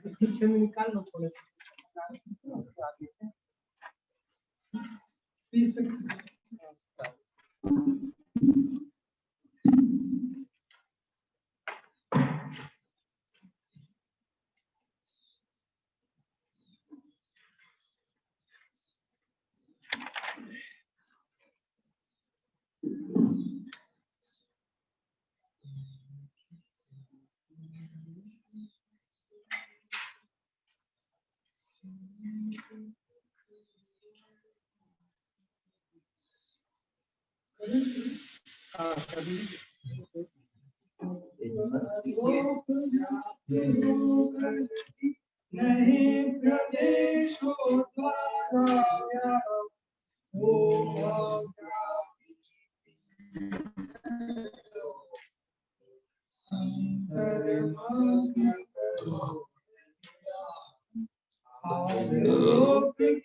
इसके छह में निकाल लो थोड़े आगे से 20 तक। नहीं प्रदेश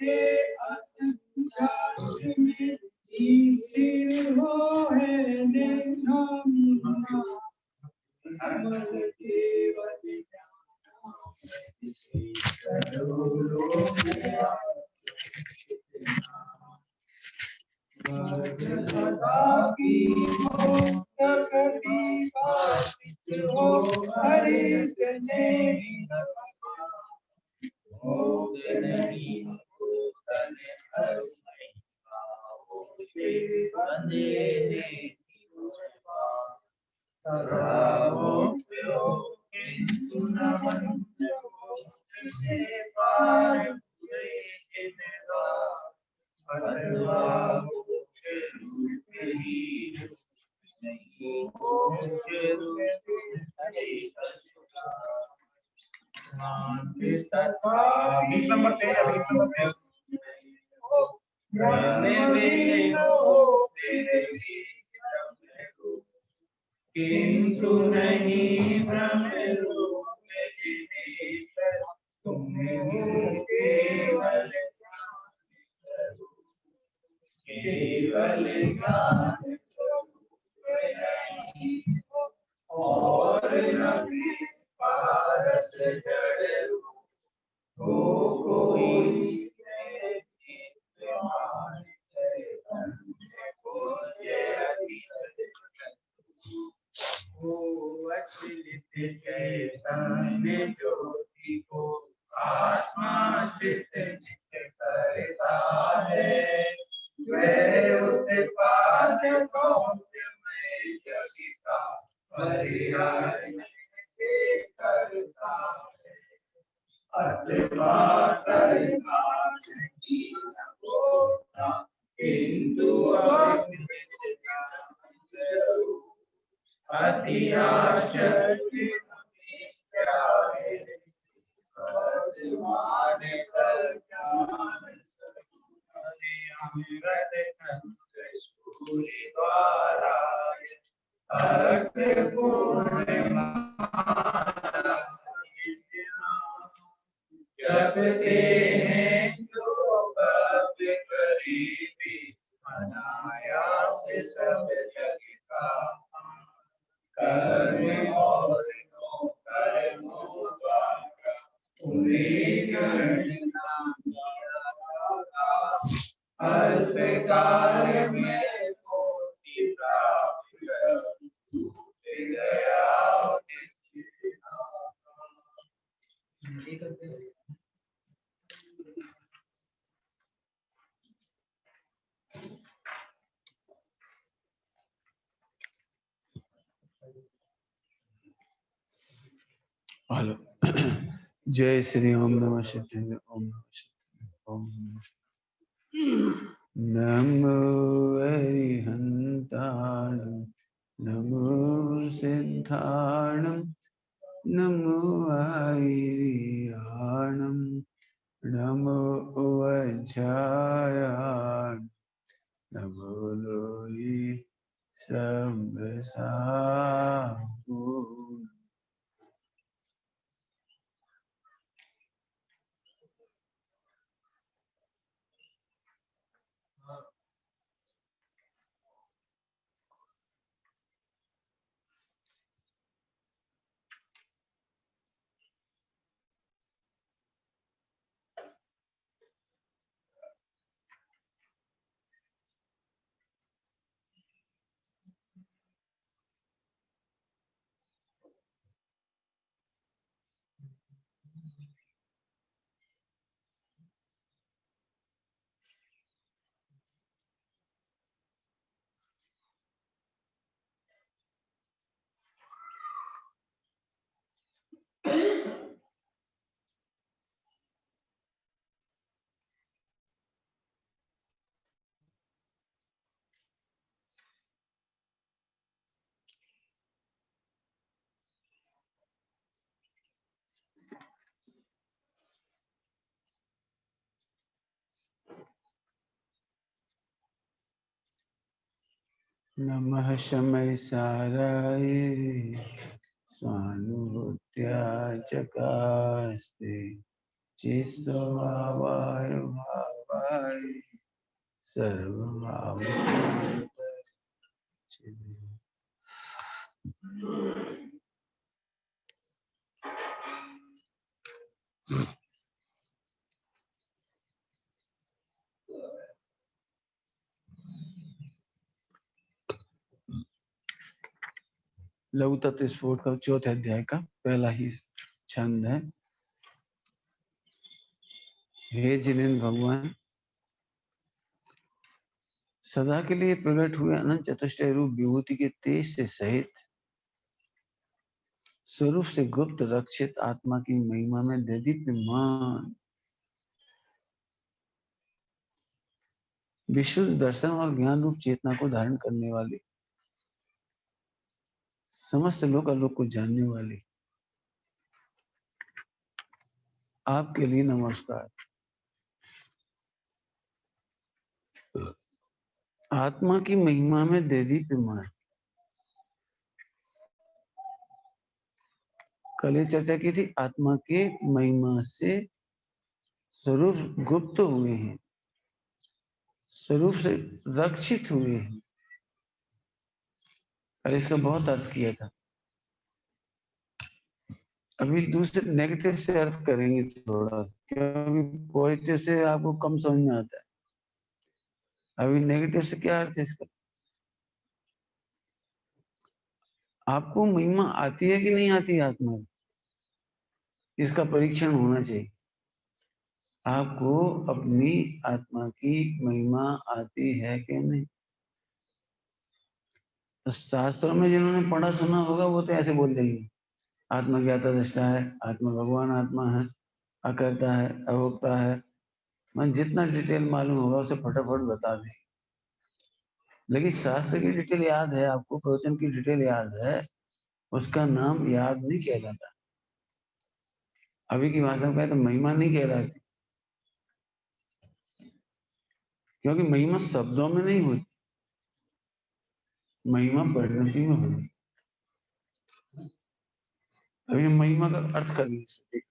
के असंख्यास में स्थिर हो है अमल केवल किंतु नहीं केवल ज्ञान और नभी पारस जड़ हो कोई चैतन्य ज्योति को आत्मा सिद्ध नित्य करता है वह उत्पाद कौन्यमय जग का पर्याय से करता है अथवा करता नहीं होता किंतु अति आश्चर्य क्या है सूर्य द्वारा जपते हैं जो भव्य करीबी अनायास सब जग का कर्म और नो कर्मों द्वारा उन्हें गणना अल्प काल में मोक्ष प्राप्त गया हेलो जय श्री ओम नमः शिवाय ओम नमः शिवाय ओम नमो अरिहंताणं नमो सिद्धाणं नमो आयर्याणं नमो वज्रायाण नमो लोहि संवसावो नमः शमय साराय स्वानुभूत्या चकास्ते चित्स्वभावाय भावाय सर्वभावनां। लघु तत्व स्फोट का चौथे अध्याय का पहला ही छंद है। हे जिनेन्द्र भगवान, सदा के लिए प्रकट हुए अनंत चतुष्टय रूप विभूति के तेज से सहित स्वरूप से गुप्त रक्षित आत्मा की महिमा में देदीप्यमान विशुद्ध दर्शन और ज्ञान रूप चेतना को धारण करने वाले समस्त लोक आलोक को जानने वाले आपके लिए नमस्कार। आत्मा की महिमा में देदीप्यमान, कल ये चर्चा की थी। आत्मा के महिमा से स्वरूप गुप्त हुए हैं, स्वरूप से रक्षित हुए हैं। और इसका बहुत अर्थ किया था। अभी दूसरे नेगेटिव से अर्थ करेंगे थोड़ा, क्योंकि पॉजिटिव से आपको कम समझ में आता है। अभी नेगेटिव से क्या अर्थ है इसका? आपको महिमा आती है कि नहीं आती आत्मा में, इसका परीक्षण होना चाहिए। आपको अपनी आत्मा की महिमा आती है कि नहीं? तो शास्त्रों में जिन्होंने पढ़ा सुना होगा वो तो ऐसे बोल देंगे, आत्मा ज्ञाता दृष्टा है, आत्मा भगवान आत्मा है, अकर्ता है, अभोक्ता है। मैं जितना डिटेल मालूम होगा उसे फटाफट बता दें। लेकिन शास्त्र की डिटेल याद है आपको, प्रवचन की डिटेल याद है, उसका नाम याद नहीं किया जाता। अभी की भाषा में तो महिमा नहीं कह रहा थी, क्योंकि महिमा शब्दों में नहीं होती, महिमा परिणति में होती। अभी महिमा का अर्थ कर लीजिए।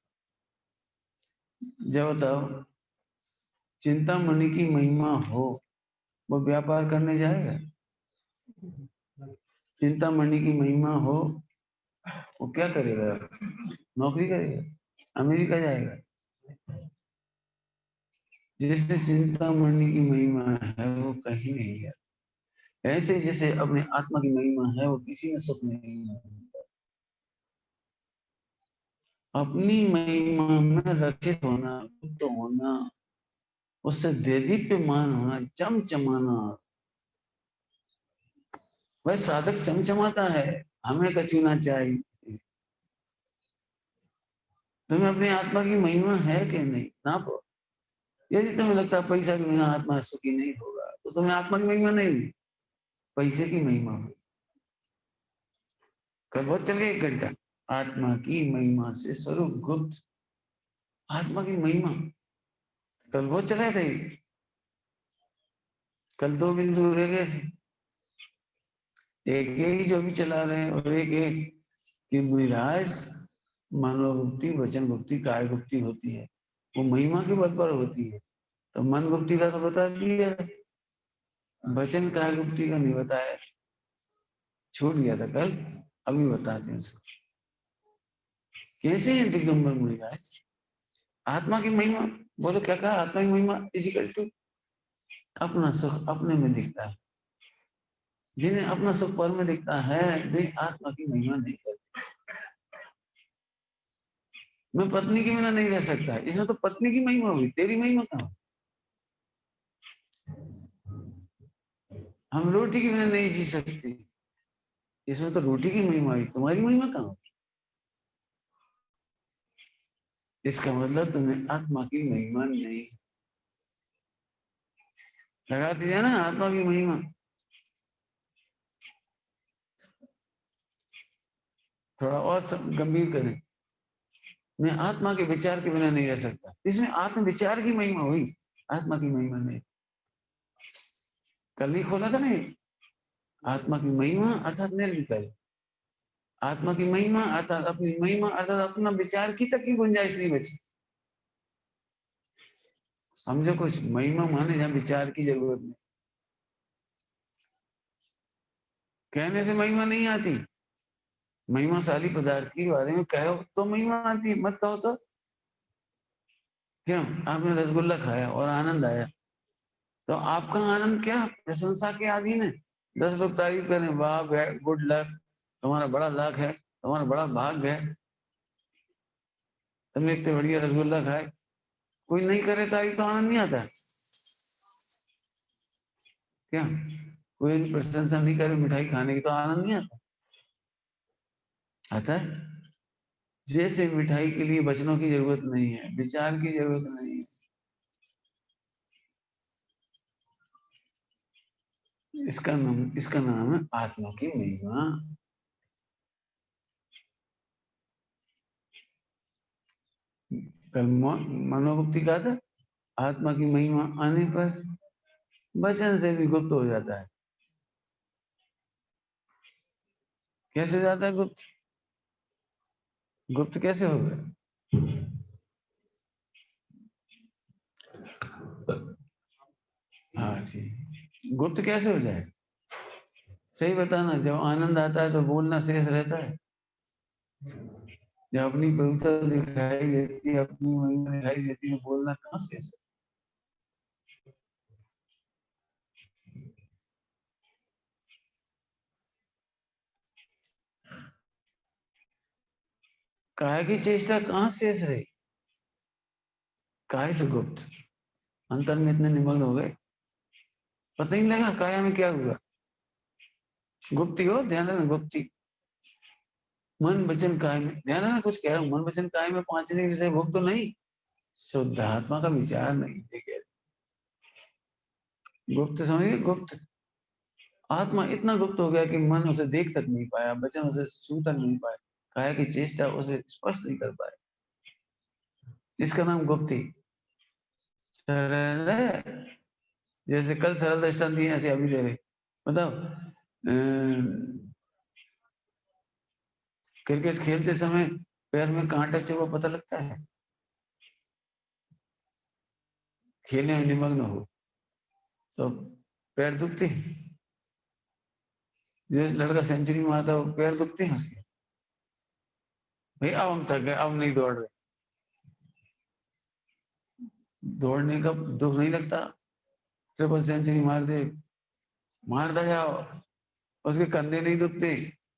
जब बताओ चिंतामणि की महिमा हो, वो व्यापार करने जाएगा? चिंतामणि की महिमा हो, वो क्या करेगा? नौकरी करेगा, अमेरिका जाएगा। जिससे चिंतामणि की महिमा है वो कहीं नहीं गया। ऐसे जैसे अपने आत्मा की महिमा है वो किसी में सुख नहीं है। अपनी महिमा में रक्षित होना, गुप्त होना, उससे देदीप्यमान होना, चमचमाना। वह साधक चमचमाता है, हमें कचूना चाहिए। तुम्हें अपनी आत्मा की महिमा है कि नहीं ना? यदि तुम्हें लगता है पैसा के बिना आत्मा सुखी नहीं होगा, तो तुम्हें आत्मा की महिमा नहीं हुई, पैसे की महिमा हुई। कल बहुत चल गया 1 घंटा आत्मा की महिमा से स्वरूप गुप्त, आत्मा की महिमा कल बहुत चले थे। कल 2 बिंदु रह गए थे, एक ही जो भी चला रहे हैं, और एक कि मुनिराज मनोगुप्ति, वचन गुप्ति, काय गुप्ति होती है, वो महिमा के बल पर होती है। तो मन गुप्ति का तो बता दिया, वचन काय गुप्ति का नहीं बताया, छूट गया था कल, अभी बताते हैं उसको। कैसे है दिगंबर मुनिराज? आत्मा की महिमा बोलो, क्या कहा? आत्मा की महिमा इजिकल टू अपना सुख अपने में दिखता है। जिन्हें अपना सुख पर में दिखता है वे आत्मा की महिमा नहीं करते। मैं पत्नी के बिना नहीं रह सकता, इसमें तो पत्नी की महिमा हुई, तेरी महिमा कहाँ? हम रोटी के बिना नहीं जी सकते, इसमें तो रोटी की महिमा हुई, तुम्हारी महिमा कहाँ? इसका मतलब तुम्हें आत्मा की महिमा नहीं। लगा दिया ना आत्मा की महिमा। थोड़ा और गंभीर करें, मैं आत्मा के विचार के बिना नहीं रह सकता, इसमें आत्म विचार की महिमा हुई, आत्मा की महिमा नहीं। कल ही खोला था नहीं, आत्मा की महिमा अर्थात निर्विकल्प, आत्मा की महिमा अर्थात अपनी महिमा अर्थात अपना विचार की तक की गुंजाइश नहीं बची। समझो कुछ, महिमा माने जहाँ विचार की जरूरत नहीं। कहने से महिमा नहीं आती, महिमाशाली पदार्थ के बारे में कहो तो महिमा आती है, मत कहो तो क्यों? आपने रसगुल्ला खाया और आनंद आया, तो आपका आनंद क्या प्रशंसा के अधीन है? 10 लोग तारीफ करें, वाह गुड लक, तुम्हारा बड़ा लक है, तुम्हारा बड़ा भाग्य है, तुमने इतने बढ़िया रसगुल्ला खाए। कोई नहीं करे तारीफ तो आनंद नहीं आता क्या? कोई प्रशंसा नहीं करे मिठाई खाने की तो आनंद नहीं आता? आता है। जैसे मिठाई के लिए वचनों की जरूरत नहीं है, विचार की जरूरत नहीं है, इसका नाम है आत्मा की महिमा। कल मनोगुप्ती कहा था, आत्मा की महिमा आने पर वचन से भी गुप्त हो जाता है। कैसे जाता है गुप्त? गुप्त कैसे हो गया? हाँ ठीक, गुप्त कैसे हो जाए? सही बताना। जब आनंद आता है तो बोलना शेष रहता है, जब अपनी पवित्रता दिखाई देती है, अपनी महिमा दिखाई देती है, बोलना कहाँ शेष है? काहे की चेष्टा कहाँ शेष रही? काहे से गुप्त? अंतर में इतने निमग्न हो गए, पता ही नहीं लगा काया में क्या हुआ। गुप्ती हो, ध्यान रखना, गुप्ती। मन वचन काय में, ध्यान रखना, कुछ कह रहा हूँ, मन वचन काय में पांचने विषय भोग तो नहीं, शुद्ध आत्मा का विचार नहीं है। गुप्त समझिए, गुप्त आत्मा इतना गुप्त हो गया कि मन उसे देख तक नहीं पाया, वचन उसे छू तक नहीं पाए, काया की चेष्टा उसे स्पर्श नहीं कर पाए। इसका नाम गुप्ती। सरल है, जैसे कल सरल दृष्टांत दिए ऐसे अभी दे रहे। बताओ, क्रिकेट खेलते समय पैर में कांटा चुभा पता लगता है? खेलने में निमग्न हो तो पैर दुखते हैं। जो लड़का सेंचुरी मारता है पैर दुखते हैं उसके, भाई अब हम थक गए, अब नहीं दौड़ रहे। दौड़ने का दुख नहीं लगता? ट्रिपल सेंचुरी मारता जाओ, उसके कंधे नहीं दुखते,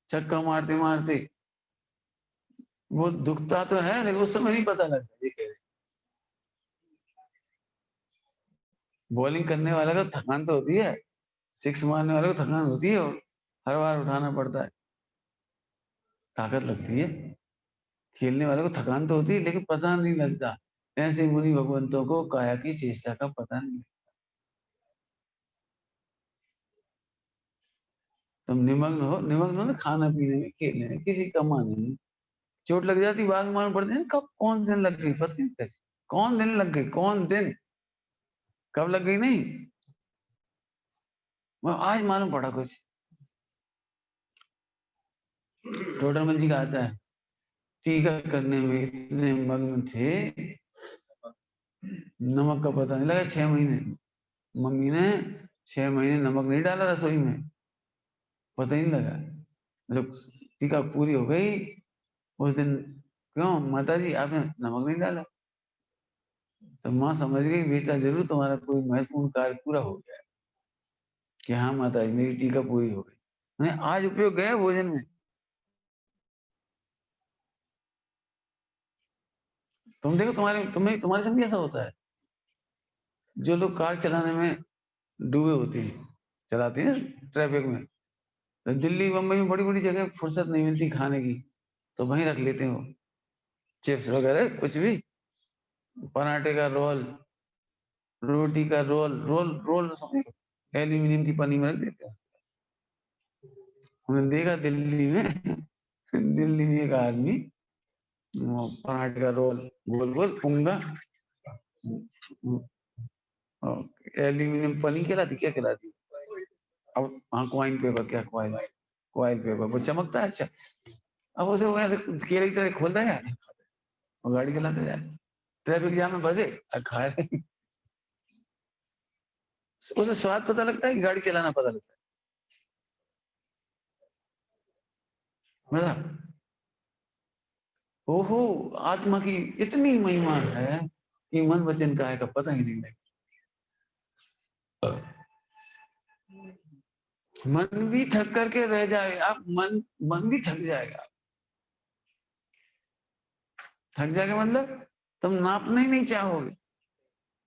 छक्का मारते मारते। वो दुखता तो है लेकिन उस समय नहीं पता लगता। ये कह रहे, बॉलिंग करने वाला का थकान तो होती है, सिक्स मारने वाले को थकान होती है, और हर बार उठाना पड़ता है, ताकत लगती है। खेलने वाले को थकान तो होती है लेकिन पता नहीं लगता। ऐसे मुनि भगवंतों को काया की चेष्टा का पता नहीं। तुम निमग्न हो ना, खाना पीने में, खेलने में, किसी कमाने में। चोट लग जाती, बाग मालूम पड़ते हैं कब कौन दिन लग गई, पता नहीं कैसे कौन दिन लग गई, कौन दिन कब लग गई नहीं, वो आज मालूम पड़ा कुछ। टोडरमल जी का आता है, टीका करने में इतने मग्न थे, नमक का पता नहीं लगा। 6 महीने मम्मी ने 6 महीने नमक नहीं डाला रसोई में, पता ही नहीं लगा। जब टीका पूरी हो गई उस दिन, क्यों माता जी आपने नमक नहीं डाला? तो माँ समझ गई बेटा जरूर तुम्हारा कोई महत्वपूर्ण कार्य पूरा हो गया है, कि हाँ माता जी मेरी टीका पूरी हो गई, मैंने आज उपयोग गया भोजन में। तुम देखो तुम्हारे संग भी ऐसा होता है। जो लोग कार चलाने में डूबे होते हैं, चलाते हैं ट्रैफिक में, तो दिल्ली बम्बई में बड़ी बड़ी जगह फुर्सत नहीं मिलती खाने की, तो वहीं रख लेते हो चिप्स वगैरह कुछ भी, पराठे का रोल, रोटी का रोल, रोल रोल समझ, एल्यूमिनियम की पन्नी में रख देते हैं। हमने देखा दिल्ली में दिल्ली में एक आदमी वो पराठे का रोल गोल गोल पुंगा, एल्यूमिनियम पन्नी कहलाती, क्या कहलाती, अब हाँ क्वाइन पेपर, क्या क्वाइन क्वाइन पेपर वो चमकता है। अच्छा अब उसे वो ऐसे केले की तरह खोलता है और गाड़ी चलाते जाए, ट्रैफिक जाम में फंसे और खाए। उसे स्वाद पता लगता है कि गाड़ी चलाना पता लगता है। मतलब ओहो, आत्मा की इतनी महिमा है कि मन वचन काया का पता ही नहीं लगता। मन भी थक करके रह जाए आप, मन भी थक जाएगा। थक जाएगा मतलब तुम नापना ही नहीं चाहोगे,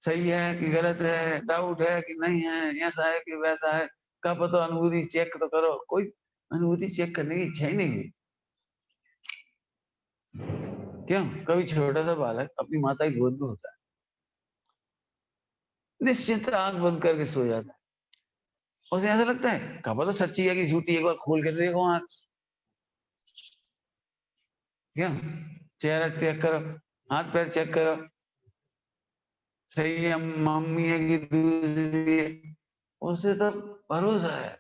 सही है कि गलत है, डाउट है कि नहीं है, ऐसा है कि वैसा है, का पता अनुभूति चेक तो करो। कोई अनुभूति चेक करने की इच्छा ही नहीं है। क्यों? कभी छोटा सा बालक अपनी माता की गोद में होता है, निश्चित आंख बंद करके सो जाता है, उसे ऐसा लगता है का पता सच्ची है कि झूठी, एक बार खोल के देखो आंख। क्यों? चेहरा चेक करो, हाथ पैर चेक करो, सही है मम्मी है कि दूसरी है, उसे तो भरोसा है।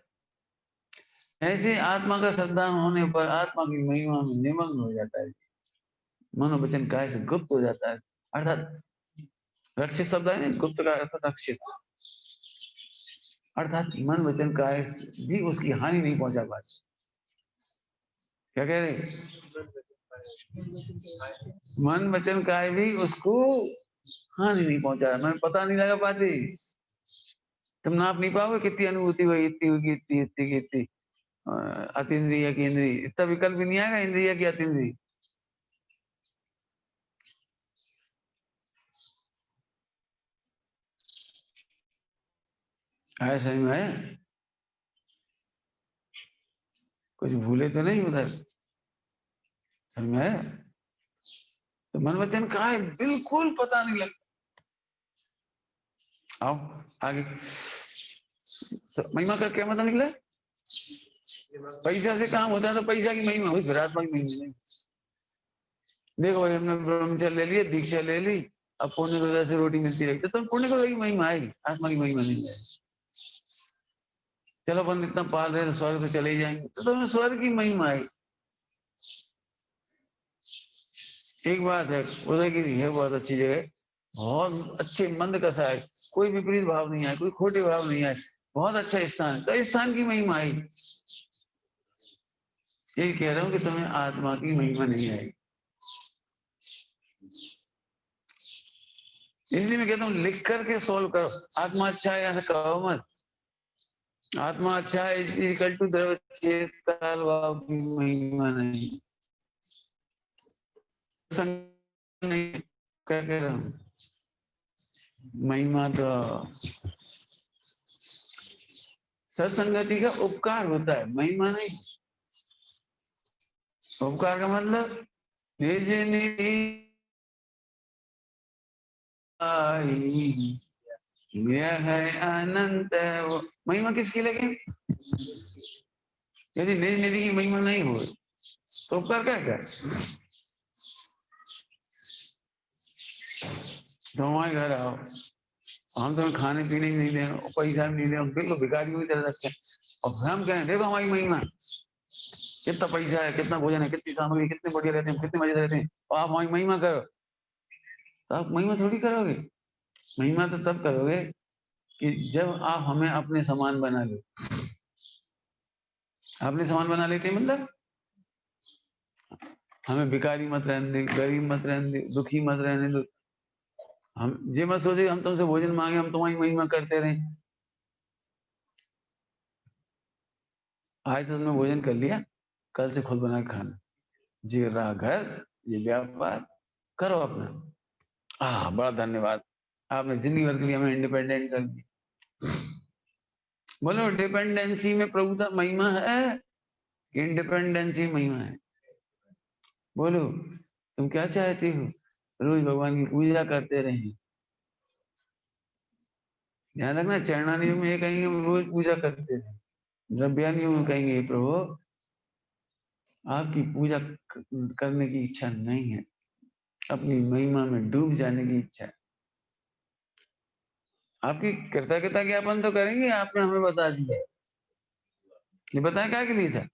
ऐसे आत्मा का संतान होने पर आत्मा की महिमा में निमग्न हो जाता है, मनोवचन काय से गुप्त हो जाता है। अर्थात रक्षित शब्द है ना, गुप्त का अर्थ रक्षित, अर्थात मन वचन काय भी उसकी हानि नहीं पहुंचा पाती। क्या कह रहे? मन वचन काय भी उसको हानि नहीं पहुंचा रहा, मैं पता नहीं लगा पाती, तुम नाप नहीं पाओगे कितनी अनुभूति हुई, इतनी होगी, इतनी इतनी की इतनी, अतीन्द्रिय की इंद्रिय, इतना विकल्प भी नहीं आएगा इंद्रिय की अतीन्द्रिय। आया समझ में आया? कुछ भूले तो नहीं उधर? समझ में आया? तो मन वचन कहा है बिल्कुल पता नहीं लगता। आओ आगे, महिमा का क्या मतलब निकला? पैसा से काम होता है तो पैसा की महिमा हुई, फिर आत्मा की महिमा नहीं। देखो भाई हमने ब्रह्मचर्य ले लिया, दीक्षा ले ली, अब पुण्य की वजह से रोटी मिलती रहेगी, तो तुम पुण्य की महिमा आएगी, आत्मा की महिमा नहीं आएगी। चलो अपन इतना पाल रहे तो स्वर्ग तो चले ही जाएंगे, तो तुम्हें स्वर्ग की महिमा आएगी। एक बात है, उदयगिरी है बहुत अच्छी जगह, बहुत अच्छे मंद कसा है, कोई विपरीत भाव नहीं आए, कोई खोटे भाव नहीं आए, बहुत अच्छा स्थान है, तो स्थान की महिमा आई। यही कह रहा हूं कि तुम्हें आत्मा की महिमा नहीं आई। इसलिए मैं कहता हूँ लिख करके सोल्व करो, आत्मा अच्छा है ऐसा कहो मत, आत्मा अच्छा है इक्वल टू द्रव्य चेत काल भाव की महिमा नहीं, नहीं क्या कह रहा हूँ, महिमा तो सत्संगति का उपकार होता है, महिमा नहीं। उपकार का मतलब यह है अनंत है, वो महिमा किसकी लगे? यदि निज निधि की महिमा नहीं हो तो उपकार क्या कर? तो हमारे घर आओ, हम तुम्हें खाने पीने ही नहीं दे, पैसा भी नहीं दे, बिल्कुल भिखारियों की तरह रखे, और हम कहें देखो हमारी महिमा, कितना पैसा है, कितना भोजन है, कितनी सामग्री, कितने बढ़िया रहते हैं, कितने मजे रहते हैं, और आप हमारी महिमा करो, तो आप महिमा थोड़ी करोगे। महिमा तो तब करोगे कि जब आप हमें अपने समान बना लो। अपने समान बना लेते मतलब हमें भिखारी मत रहने दे, गरीब मत रहने दे, दुखी मत रहने दो, हम ये मत सोचे हम तुमसे भोजन मांगे, हम तुम्हारी महिमा करते रहे। आज तो तुमने भोजन कर लिया, कल से खुद बना के खाना, जी रहा घर, ये व्यापार करो अपना। बड़ा धन्यवाद, आपने जिंदगी भर के लिए हमें इंडिपेंडेंट कर दिया। बोलो डिपेंडेंसी में प्रभुता महिमा है, इंडिपेंडेंसी महिमा है? बोलो तुम क्या चाहते हो? रोज भगवान की पूजा करते रहे, ध्यान रखना, चरणानियों में ये कहेंगे रोज पूजा करते रहे, द्रव्यानियों में कहेंगे प्रभु आपकी पूजा करने की इच्छा नहीं है, अपनी महिमा में डूब जाने की इच्छा है। आपकी कृतज्ञता ज्ञापन तो करेंगे, आपने हमें बता दिया, ये बताया क्या के लिए था?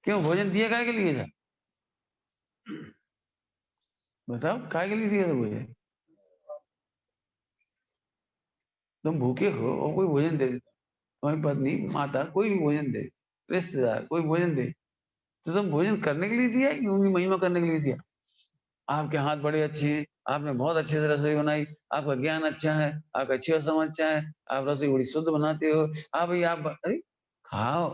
क्यों भोजन दिया क्या के लिए था? बताओ काय के लिए दिया था भोजन? तुम भूखे हो और कोई भोजन दे देता, तुम्हारी पत्नी माता कोई भी भोजन दे, रिश्तेदार कोई भोजन दे, तो तुम भोजन करने के लिए दिया है कि उनकी महिमा करने के लिए दिया? आपके हाथ बड़े अच्छे हैं, आपने बहुत अच्छे से रसोई बनाई, आपका ज्ञान अच्छा है, आपका अच्छी समझ अच्छा है, आप रसोई बड़ी शुद्ध बनाते हो। हाँ भाई आप अरे खाओ।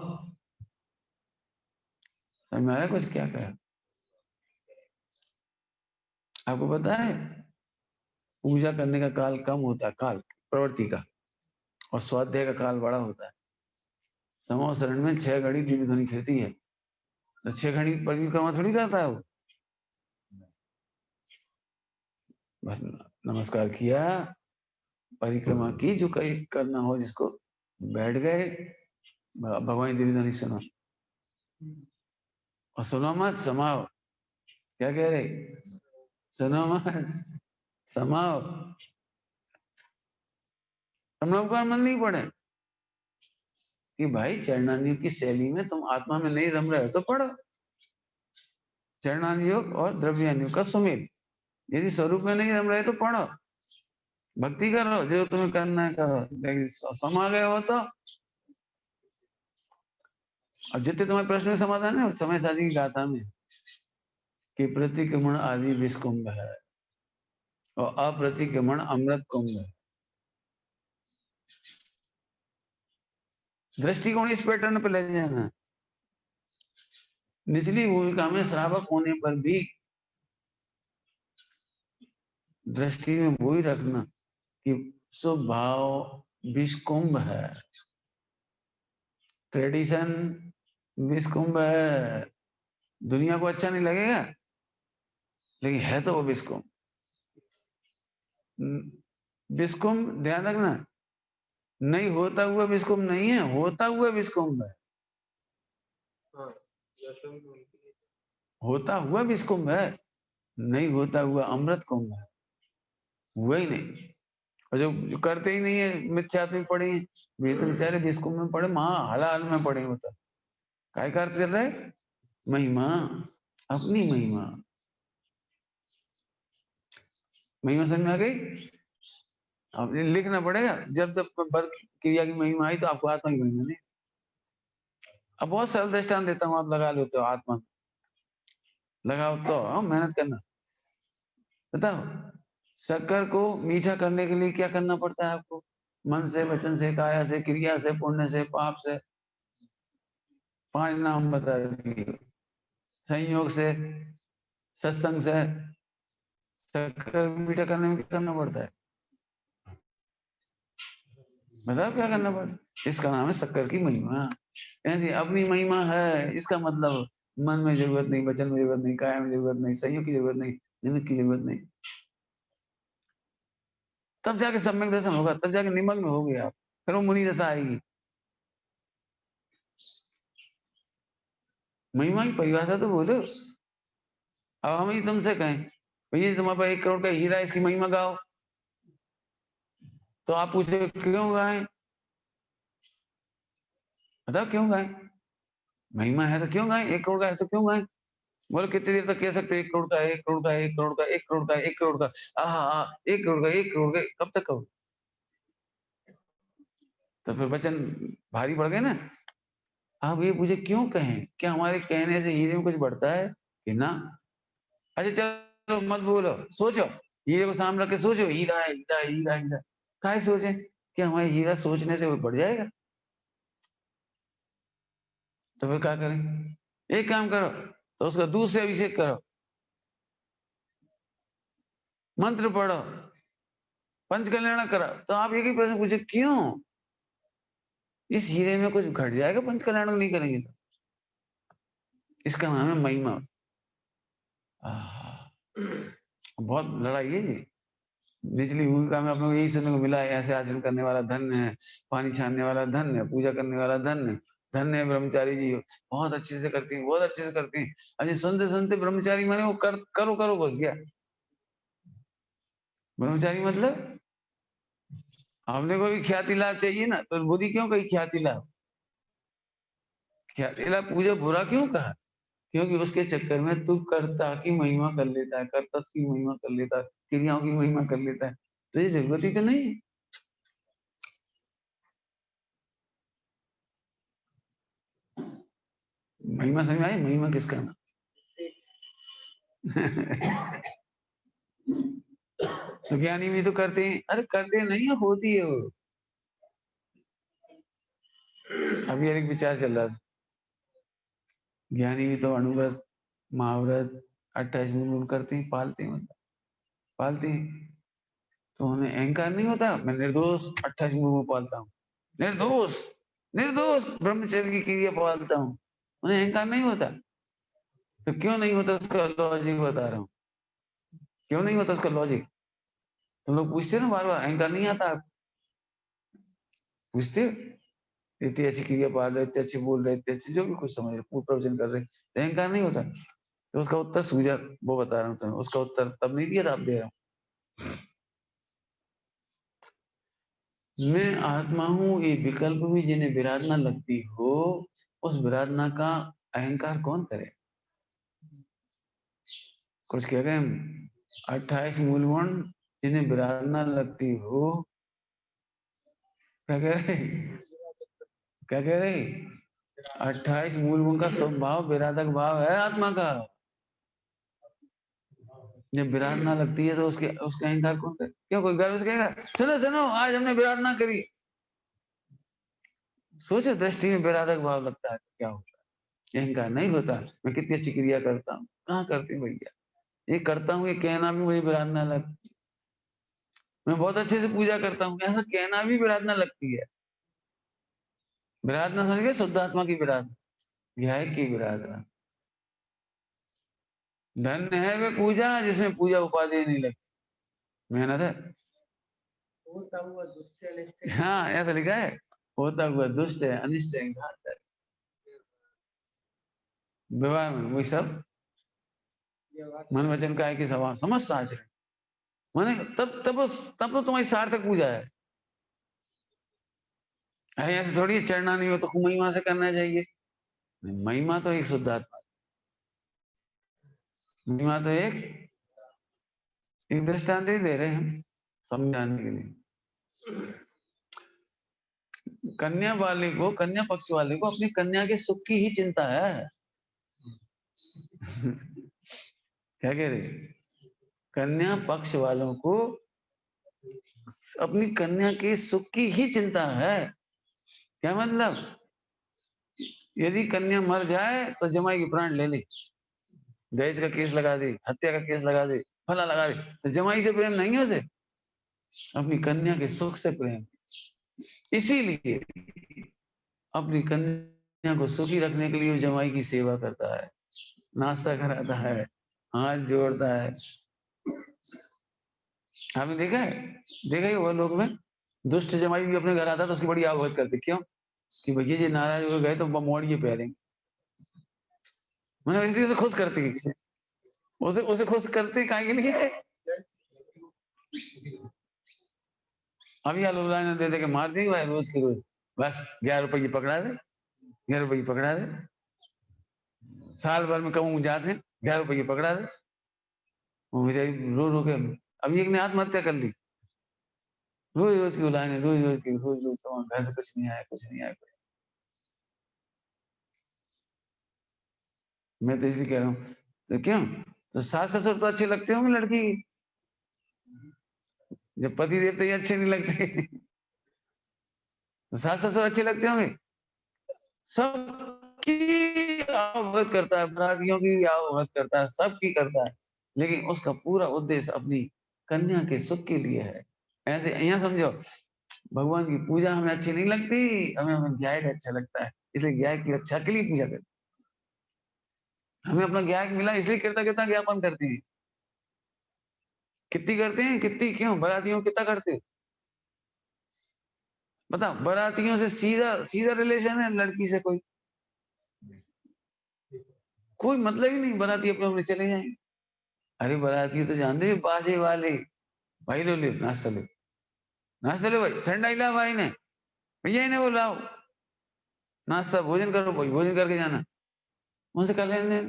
समझ में आया कुछ क्या कहा? आपको पता है पूजा करने का काल कम होता है, काल प्रवृत्ति का, और स्वाध्याय का काल बड़ा होता है। समावसरण में 6 घड़ी दिव्य ध्वनि खिलती है, तो 6 घड़ी परिक्रमा थोड़ी करता है वो। बस नमस्कार किया, परिक्रमा की, जो कहीं करना हो जिसको, बैठ गए, भगवान की दिव्य ध्वनि सुनो, और सुनो मत समाओ। क्या कह रहे? सुनो मत समाओ। हम लोग का मन नहीं पड़े कि भाई चरणान्यों की शैली में तुम आत्मा में नहीं रम रहे हो तो पढ़ो चरणान्योग और द्रव्यान्योग का सुमेल। यदि स्वरूप में नहीं रम रहे तो पढ़ो, भक्ति करो, जो तुम्हें करना है करो, लेकिन समा गए हो तो। और जितने तुम्हारे प्रश्न के समाधान है समय साजी की गाथा में कि प्रतिक्रमण आदि विस्कुंभ है और अप्रतिक्रमण अमृत कुंभ है। दृष्टिकोण इस पैटर्न पे ले जाना। निचली भूमिका में श्रावक होने पर भी दृष्टि में वही रखना कि स्वभाव विस्कुंभ है, ट्रेडिशन विस्कुंभ है। दुनिया को अच्छा नहीं लगेगा, लेकिन है तो वो विस्कुंभ। विस्कुंभ ध्यान रखना, नहीं होता हुआ विस्कुंभ नहीं है, होता हुआ विस्कुंभ है। होता हुआ विस्कुंभ है, नहीं होता हुआ अमृत कुंभ है। वही नहीं, और जो करते ही नहीं है, मिथ्यात्व पड़े हैं, वे तो बेचारे विस्कुंभ में पड़े, महा हलाल में पड़े होता। काय करते चल रहे? महिमा, अपनी महिमा। महिमा समझ में आ गई? अब लिखना पड़ेगा, जब जब बर क्रिया की महिमा आई तो आपको आत्मा की महिमा नहीं। अब बहुत सरल दृष्टांत देता हूँ, आप लगा लेते हो आत्मा, लगाओ तो मेहनत करना। बताओ, शक्कर को मीठा करने के लिए क्या करना पड़ता है आपको? मन से, वचन से, काया से, क्रिया से, पुण्य से, पाप से। 5 नाम बता दिए। संयोग से, सत्संग से। शक्कर मीठा करने में क्या करना पड़ता है? बताओ क्या करना पड़ता है? इसका नाम है शक्कर की महिमा। ऐसी अपनी महिमा है, इसका मतलब मन में जरूरत नहीं, वचन में जरूरत नहीं, काया में जरूरत नहीं, संयोग की जरूरत नहीं, निमित्त की जरूरत नहीं। तब जाके सम्यक दर्शन होगा, तब जाके निमग्न हो गए आप, फिर वो मुनि दशा आएगी। महिमा की परिभाषा तो बोलो। अब हम ही तुमसे कहें भैया तुम्हारे पास 1 करोड़ का हीरा, इसकी महिमा गाओ, तो आप पूछे क्यों गाएं? बताओ क्यों गाएं? महिमा है तो क्यों गाएं? 1 करोड़ का है तो क्यों गाएं? बोलो कितनी देर तक कह सकते 1 करोड़ का है, 1 करोड़ का है, 1 करोड़ का, 1 करोड़ का, 1 करोड़ का, 1 करोड़ का, 1 करोड़ का, कब तक कहो? तो फिर वचन भारी पड़ गए ना। आप ये पूछे क्यों कहें? क्या हमारे कहने से हीरे में कुछ बढ़ता है कि ना? अच्छा चलो मत बोलो, सोचो, हीरे को सामने रख के सोचो, हीरा है, हीरा, हीरा, हीरा। काहे सोचे? क्या हमारे हीरा सोचने से वो बढ़ जाएगा? तो फिर क्या करें? एक काम करो, तो उसका दूध से अभिषेक करो, मंत्र पढ़ो, पंचकल्याण करो। तो आप एक ही प्रश्न पूछे क्यों? इस हीरे में कुछ घट जाएगा पंचकल्याण नहीं करेंगे तो? इसका नाम है महिमा। बहुत लड़ाई है जी। निचली भूमिका में अपने को यही सुनने को मिला है, ऐसे आचरण करने वाला धन्य है, पानी छानने वाला धन्य है, पूजा करने वाला धन्य है, धन्य है ब्रह्मचारी जी, बहुत अच्छे से करती हैं, बहुत अच्छे से करती हैं। अभी सुनते सुनते ब्रह्मचारी माने वो करो करो घुस गया। ब्रह्मचारी मतलब आपने को भी ख्याति लाभ चाहिए ना, तो बुद्धि क्यों कही ख्याति लाभ? क्या तेरा पूजा बुरा क्यों कहा? क्योंकि उसके चक्कर में तू कर्ता की महिमा कर लेता है, कर्ता की महिमा कर लेता है, क्रियाओं की महिमा कर लेता है, तो ये जरूरत ही तो नहीं है। महिमा समझ में आई? महिमा किसका नाम? तो ज्ञानी भी तो करते हैं। अरे करते नहीं है, होती है वो। अभी एक विचार चल रहा था, ज्ञानी भी तो अनुव्रत, महाव्रत, 28 दिन करते हैं, पालते हैं, मतलब पालते हैं। तो उन्हें अहंकार नहीं होता, मैं निर्दोष 28 मुर्मू पालता हूँ, निर्दोष निर्दोष ब्रह्मचर्य की क्रिया पालता हूँ, उन्हें अहंकार नहीं होता। तो क्यों नहीं होता उसका लॉजिक बता रहा हूँ, क्यों नहीं होता उसका लॉजिक। तुम लोग पूछते हो ना बार बार, अहंकार नहीं आता, आप पूछते हो, इतनी अच्छी क्रिया पाल रहे, इतने अच्छे बोल रहे, इतने अच्छे जो भी कुछ समझ रहे, पूर्ण प्रवचन कर रहे, तो अहंकार नहीं होता। तो उसका उत्तर सूझा, वो बता रहा हूँ तुम्हें, उसका उत्तर तब नहीं दिया था, अब दे रहा हूँ। मैं आत्मा हूँ, ये विकल्प भी जिन्हें विराधना लगती हो, उस विराधना का अहंकार कौन करे? कुछ कह रहे हैं 28 मूल गुण जिन्हें विराधना लगती हो, क्या कह रहे, क्या कह रहे? 28 मूल गुण का स्वभाव विराधक भाव है आत्मा का। जब विराधना लगती है तो उसके अहंकार कौन करे? क्यों कोई गर्व से कहेगा सुनो सुनो आज हमने विराधना करी? सोचो दृष्टि में विराधक भाव लगता है तो क्या होता है? अहंकार नहीं होता। मैं कितनी अच्छी क्रिया करता हूँ, कहाँ करती हूँ भैया, ये करता हूँ, ये कहना भी मुझे विराधना लगती। मैं बहुत अच्छे से पूजा करता हूँ, ऐसा कहना भी विराधना लगती है। विराधना समझ गए? शुद्ध आत्मा की विराधना, ध्याय की विराधना। धन्य है वे पूजा जिसमें पूजा उपाधि नहीं लगती। मेहनत है। होता हुआ दुष्ट अनिष्ट हाँ ऐसा लिखा है, होता हुआ दुष्ट है, अनिष्ट है, घात है। विवाह में वही सब मन वचन काय की सभा समझ साझ है। माने तब तो तुम्हारी सार्थक पूजा है। अरे ऐसे थोड़ी चढ़ना नहीं हो तो महिमा से करना चाहिए। महिमा तो एक शुद्ध आत्मा, महिमा तो एक दृष्टांत ही दे रहे हैं हम समझाने के लिए। कन्या वाले को, कन्या पक्ष वाले को अपनी कन्या के सुख की ही चिंता है। क्या कह रहे? कन्या पक्ष वालों को अपनी कन्या के सुख की ही चिंता है। क्या मतलब? यदि कन्या मर जाए तो जमाई की प्राण ले ले, दहेज का केस लगा दे, हत्या का केस लगा दे, फला लगा दे, तो जमाई से प्रेम नहीं है उसे, अपनी कन्या के सुख से प्रेम। इसीलिए अपनी कन्या को सुखी रखने के लिए जमाई की सेवा करता है, नाश्ता कराता है, हाथ जोड़ता है। आपने देखा ही वो लोग में दुष्ट जमाई भी अपने घर आता तो उसकी बड़ी आवत करते। क्यों? कि भैया जी नाराज हो गए तो मोड़िए पैरेंगे, मैंने इसलिए उसे खुश करती है, उसे उसे खुश करते काहे के लिए? अभी अल्लाह ने दे दे के मार दी भाई, रोज के रोज बस 11 रुपये पकड़ा दे, 11 रुपये पकड़ा दे, साल भर में कहूँ जाते हैं 11 रुपये पकड़ा दे। वो बेचारी रो रो के, अभी एक ने आत्महत्या कर ली, रोज रोज की उलाहने, रोज रोज की, रोज रोज तो घर से कुछ नहीं आया, कुछ नहीं आया। मैं तो इसी कह रहा हूँ, तो क्यों? तो सास ससुर तो अच्छे लगते होंगे लड़की, जब पति देवते ही अच्छे नहीं लगते तो सास ससुर अच्छे लगते होंगे। सबकी आवभगत करता है, अपराधियों की भी आवभगत करता है, सबकी करता है, लेकिन उसका पूरा उद्देश्य अपनी कन्या के सुख के लिए है। ऐसे यहाँ समझो, भगवान की पूजा हमें अच्छी नहीं लगती, हमें गायक अच्छा लगता है, इसलिए गायक की रक्षा के लिए पूजा करते। हमें अपना गायक मिला इसलिए कृतज्ञता ज्ञापन करते हैं। कितनी करते हैं, कितनी क्यों? बारातियों कितना करते हो बताओ? बारातियों से सीधा सीधा रिलेशन है लड़की से, कोई मतलब ही नहीं, बाराती अपने अपने चले जाएंगे। अरे बाराती तो जानते हो बाजे वाले, भाई लो ले नाश्ता लो, नाश्ता लो भाई, ठंडा ही ला भाई ने, भैया इन्हें वो लाओ, नाश्ता भोजन करो, भोजन करके जाना, उनसे कर लेने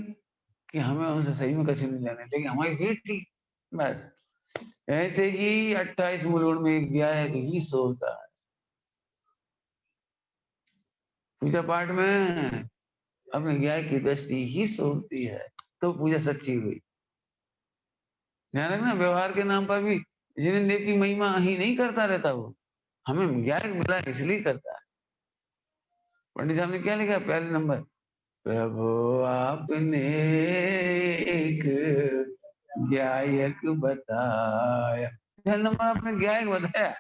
कि हमें उनसे सही में कहीं नहीं लेने, लेकिन हमारी भीड़ थी बस। ऐसे ही 28 मुलुंड में एक गाय ही सोता है पूजा पाठ में, अपने गाय की दृष्टि ही सोती है, तो पूजा सच्ची हुई। ध्यान रखना, व्यवहार के नाम पर भी जिन्हें नेकी महिमा ही नहीं करता रहता, वो हमें गाय मिला इसलिए करता है। पंडित साहब ने क्या लिखा पहले नंबर, प्रभु आपने एक गायक बताया, पहले नंबर आपने गायक बताया।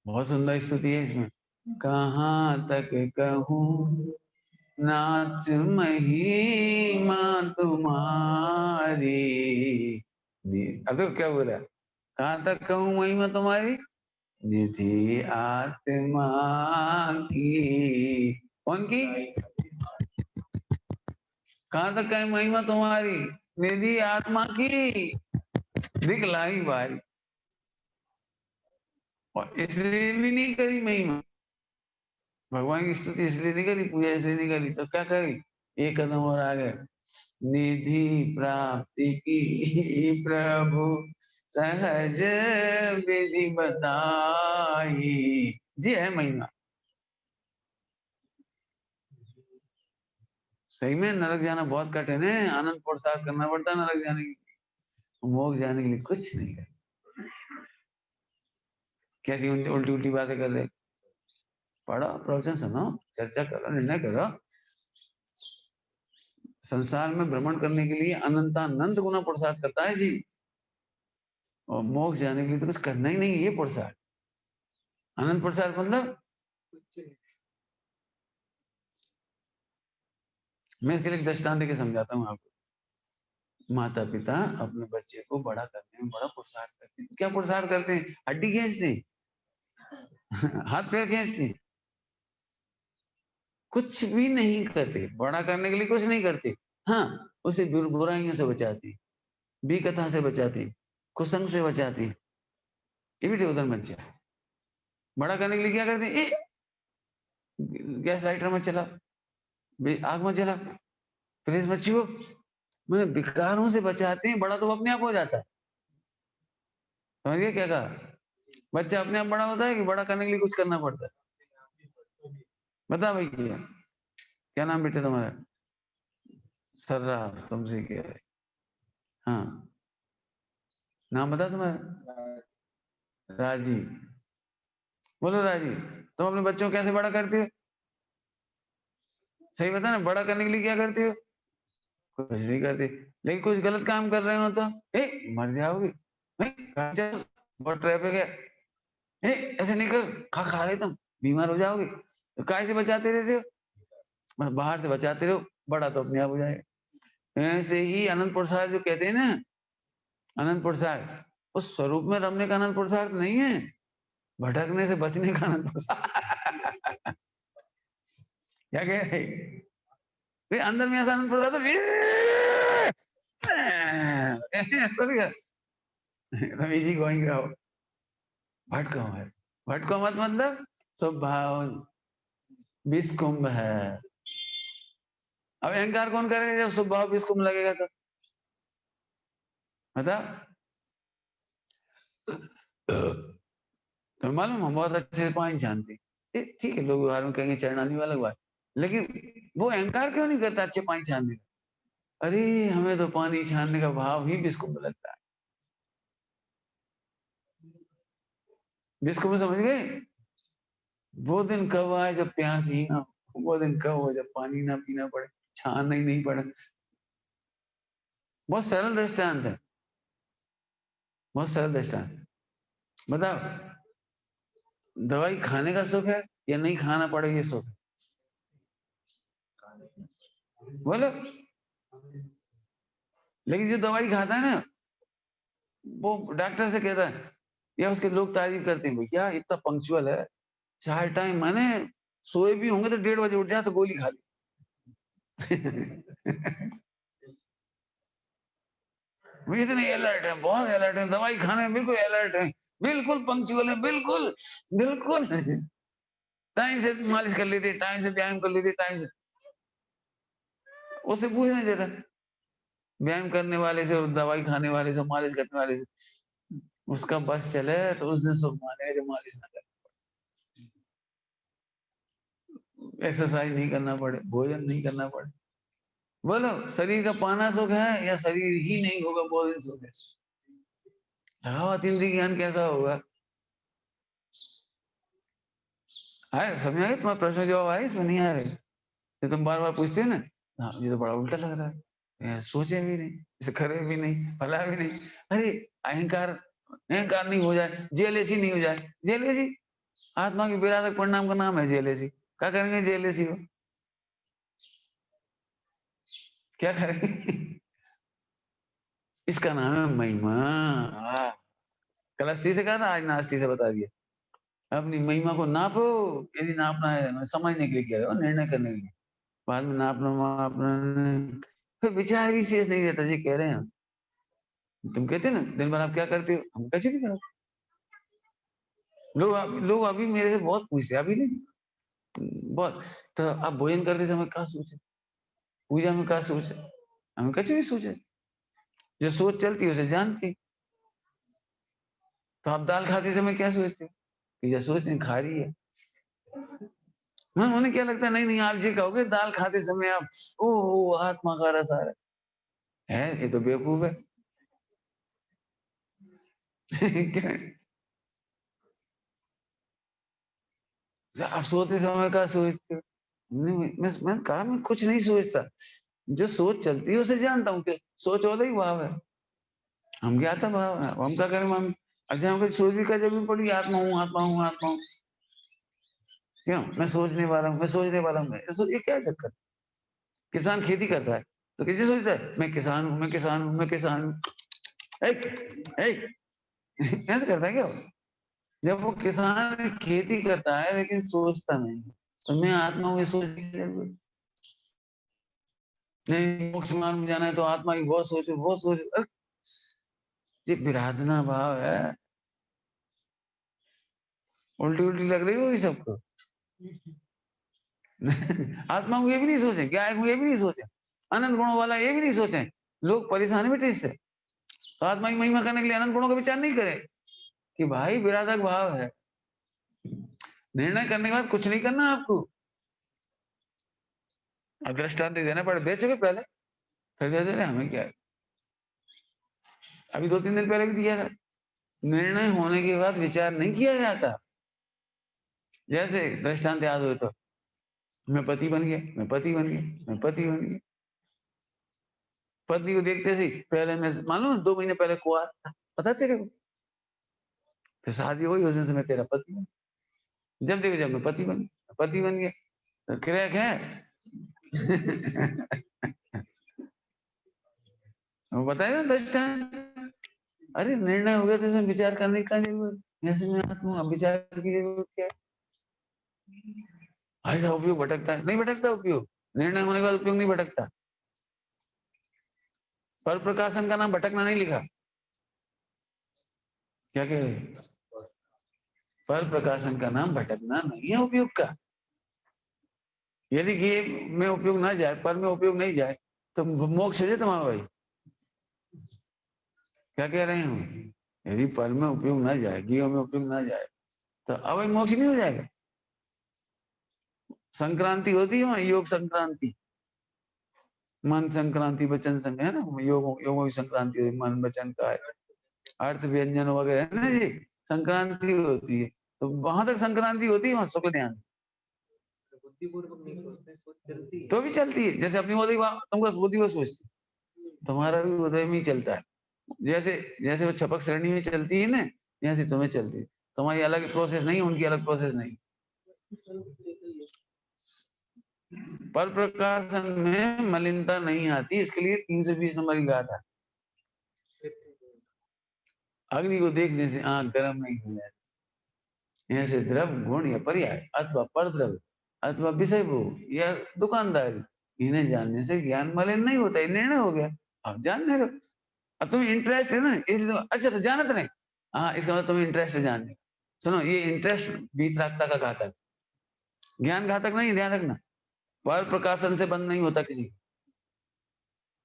बहुत सुंदर स्तुति है इसमें, कहाँ तक कहूँ नाच महिमा तुम्हारी, अब तो क्या बोला, कहाँ तक कहूँ महिमा तुम्हारी, निधि आत्मा की, कौन की, कहाँ तक कहें महिमा तुम्हारी, निधि आत्मा की, दिखलाई बारी। और इसलिए भी नहीं करी महिमा, भगवान की स्तुति इसलिए नहीं करी, पूजा इसलिए नहीं करी, तो क्या करी, एक कदम और आगे, निधि प्राप्ति की प्रभु सहज विधि बताई, जी है महिमा। सही में नरक जाना बहुत कठिन है, आनंद प्रसाद करना पड़ता है नरक जाने के लिए, मोक्ष जाने के लिए कुछ नहीं है। कैसी उल्टी उल्टी बातें कर रहे, पढ़ो, प्रवचन सुनो, चर्चा करो, निर्णय करो। संसार में भ्रमण करने के लिए अनंतानंत गुना पुरुषार्थ करता है जी, और मोक्ष जाने के लिए तो कुछ करना ही नहीं है, ये पुरुषार्थ। अनंत पुरुषार्थ मतलब, मैं इसके लिए दृष्टांत देके समझाता हूँ आपको। माता पिता अपने बच्चे को बड़ा करने में बड़ा पुरुषार्थ करते हैं। क्या पुरुषार्थ करते हैं, हड्डी खींचते हाथ पैर खींचते, कुछ भी नहीं करते, बड़ा करने के लिए कुछ नहीं करते। हाँ, उसे बुराइयों से बचाती, विकथा से बचाती, कुसंग से बचाती, ये भी देवधर्म बच्चा। बड़ा करने के लिए क्या करते हैं, गैस लाइटर में चला, आग में चला, प्रेस में छुओ, मैंने विकारों से बचाते हैं, बड़ा तो अपने आप हो जाता है। समझिए क्या कहा, बच्चा अपने आप बड़ा होता है कि बड़ा करने के लिए कुछ करना पड़ता है। बता भाई, क्या नाम बेटे तुम्हारा, सर्रा, तुमसे कह रहे, हाँ नाम बता तुम्हारा, राजी, बोलो राजी, तुम अपने बच्चों को कैसे बड़ा करते हो, सही बता ना, बड़ा करने के लिए क्या करते हो, कुछ नहीं करते, लेकिन कुछ गलत काम कर रहे हो तो मर जाओगे, बहुत ट्रैफिक है, ऐसे नहीं कर, खा रहे तुम बीमार हो जाओगे, तो काय से बचाते रहते हो, बाहर से बचाते रहो, बड़ा तो अपने आप हो जाएगा। ऐसे ही अनंत पुरुषार्थ जो कहते हैं ना, अनंत पुरुषार्थ उस स्वरूप में रमने का अनंत पुरुषार्थ नहीं है, भटकने से बचने का अनंत पुरुषार्थ। क्या कहे, अंदर में ऐसा अनंत पुरुषार्थ रमेश जी गोइंग रहो, भटको मत, भटको मत मतलब स्वभाव विष कुंभ है। अब अहंकार कौन करेगा जब स्वभाव विष कुंभ लगेगा, तो बता, तो मालूम हम बहुत अच्छे से पानी जानते, ठीक है, लोग व्यवहार में कहेंगे चरणानी वाला बात, लेकिन वो अहंकार क्यों नहीं करता अच्छे पानी छानने का, अरे हमें तो पानी छानने का भाव ही विष कुंभ लगता है। विष कुंभ समझ गए, वो दिन कब आए जब प्यास ही ना, वो दिन कब हो जब पानी ना पीना पड़े, छानना ही नहीं पड़े। बहुत सरल दृष्टांत है, बहुत सरल दृष्टांत। बताओ, दवाई खाने का सुख है या नहीं खाना पड़े ये सुख है, बोलो। लेकिन जो दवाई खाता है ना, वो डॉक्टर से कहता है, या उसके लोग तारीफ करते हैं, भैया इतना पंक्चुअल है, 4 टाइम, माने सोए भी होंगे तो 1:30 बजे उठ जा तो गोली खा ली। वो इतने अलर्ट है, बहुत अलर्ट है, दवाई खाने में बिल्कुल अलर्ट है, बिल्कुल पंक्चुअल है, बिल्कुल बिल्कुल टाइम से मालिश कर ली थी, टाइम से व्यायाम कर ली थी, टाइम से। उससे पूछ नहीं देता व्यायाम करने वाले से और दवाई खाने वाले से, मालिश करने वाले से। उसका बस चले तो उस दिन सुख मानेगा जब मालिश ना करे, एक्सरसाइज नहीं करना पड़े, भोजन नहीं करना पड़े। बोलो शरीर का पाना सुख है या शरीर ही नहीं होगा भोजन सुख है? लगाओ इंद्रिय ज्ञान कैसा होगा? आए समझ आए? तुम्हारा प्रश्न जवाब आए इसमें? नहीं आ रहे? ये तुम बार बार पूछते हो ना, हाँ ये तो बड़ा उल्टा लग रहा है, ये सोचे भी नहीं, इसे करे भी नहीं, फला भी नहीं। अरे अहंकार, अहंकार नहीं हो जाए, जेलेसी नहीं हो जाए। जेलेसी आत्मा की विरासत परिणाम का नाम है जेलेसी। क्या करेंगे जेलेसी को? क्या करेंगे? इसका नाम है महिमा। कल अस्थि से कहा था, आज नास्ति से बता दिया। अपनी महिमा को नापो, यदि नापना है समझने के लिए किया, निर्णय करने के लिए। बाद में नापना वापना फिर विचार भी शेष नहीं रहता। जी कह रहे हैं तुम कहते ना दिन भर आप क्या करते हो, हम कैसे भी करो। लोग अभी मेरे से बहुत पूछते, अभी नहीं बहुत। तो आप भोजन करते समय क्या सोचे, पूजा में क्या सोचे? हम कैसे भी सोचे, जो सोच चलती है उसे जानती। तो आप दाल खाते समय क्या सोचते हो कि जो सोचते खा रही है? हाँ, उन्हें क्या लगता है? नहीं नहीं, आप ये कहोगे दाल खाते समय आप ओ आत्मा का रस आ रहा है, ये तो बेवकूफ है। क्या आप सोते समय का सोचते हो? नहीं मैं कहा मैं कुछ नहीं सोचता, जो सोच चलती है उसे जानता हूँ कि सोच वाला ही भाव है। हम ज्ञाता भाव है, हम क्या करें? हम अच्छा हमको सोच भी कर जरूरत पड़ी, आत्मा हूँ आत्मा हूँ आत्मा हूँ। क्यों? मैं सोचने वाला हूँ, मैं सोचने वाला हूँ। ये क्या चक्कर? किसान खेती करता है तो कैसे सोचता है मैं किसान हूँ, मैं किसान हूँ, मैं किसान हूँ? ऐसे करता है क्या? जब वो किसान खेती करता है लेकिन सोचता नहीं, तो मैं आत्मा हूँ ये सोचने की जरूरत नहीं। मोक्ष मार्ग में जाना है तो आत्मा की बहुत सोचो, बहुत सोचो। ये विराधना भाव है। उल्टी उल्टी लग रही होगी सबको। आत्मा को ये भी नहीं सोचे, क्या है ये भी नहीं सोचे, अनंत गुणों वाला ये भी नहीं सोचे। लोग परेशान बेटे इससे। तो आत्मा की महिमा करने के लिए अनंत गुणों का विचार नहीं करे कि भाई विराधक भाव है। निर्णय करने के बाद कुछ नहीं करना आपको। अब दृष्टांत देना पड़े, दे चुके पहले, फिर दे रहे हमें क्या है? अभी 2-3 दिन पहले भी दिया था। निर्णय होने के बाद विचार नहीं किया जाता। जैसे दृष्टांत याद हो तो मैं पति बन गया, मैं पति बन गया, मैं पति बन गया। पत्नी को देखते ही पहले मैं मालूम 2 महीने पहले कुआर था, पता तेरे को? फिर शादी हुई उस दिन से मैं तेरा पति बन, जब देखो जब मैं पति बन, पति बन गया। तो क्रैक है। वो बताया ना दृष्टांत। अरे निर्णय हो गया तो इसमें विचार करने की क्या जरूरत? ऐसे में आत्मा विचार की जरूरत क्या है? ऐसा उपयोग भटकता है, नहीं भटकता उपयोग। निर्णय होने के बाद उपयोग नहीं भटकता। पर प्रकाशन का नाम भटकना नहीं लिखा। क्या कह रहे? पर प्रकाशन का नाम भटकना नहीं है उपयोग का। यदि ये में उपयोग ना जाए, पर में उपयोग नहीं जाए तो मोक्ष हो जाए तुम्हारा भाई। क्या कह रहे हैं? यदि पर में उपयोग ना जाए, गियो में उपयोग ना जाए तो अवय मोक्ष नहीं हो जाएगा। संक्रांति होती है वहां, योग संक्रांति, मन संक्रांति वचन संग है ना, योग की संक्रांति होती, मन वचन का है, अर्थ व्यंजन वगैरह है ना जी, संक्रांति होती है। तो वहां तक संक्रांति होती है, वहां शुक्ल ध्यान बुद्धिपूर्वक नहीं सोचते, सोच चलती है तो भी चलती है। जैसे अपनी उदय तुमको बुद्धि वो सोचती, तुम्हारा भी उदय में ही चलता है। जैसे जैसे वो छपक श्रेणी में चलती है ना, जैसे तुम्हें चलती है। तुम्हारी अलग प्रोसेस नहीं, उनकी अलग प्रोसेस नहीं। पर प्रकाशन में मलिनता नहीं आती, इसके लिए 320 नंबर की गाथा। अग्नि को देखने से आंख गर्म नहीं हो जाती। ऐसे द्रव गुण या पर्याय अथवा परद्रव्य अथवा विषय भोग या दुकानदारी, इन्हें जानने से ज्ञान मलिन नहीं होता। निर्णय हो गया, अब जानने दो। अब तुम्हें इंटरेस्ट है ना, इसलिए अच्छा तो जानत नहीं, हाँ, इसका मतलब तुम्हें इंटरेस्ट जानने। सुनो, ये इंटरेस्ट वीतरागता का घातक, ज्ञान घातक नहीं, ध्यान रखना। पर प्रकाशन से बंद नहीं होता किसी का।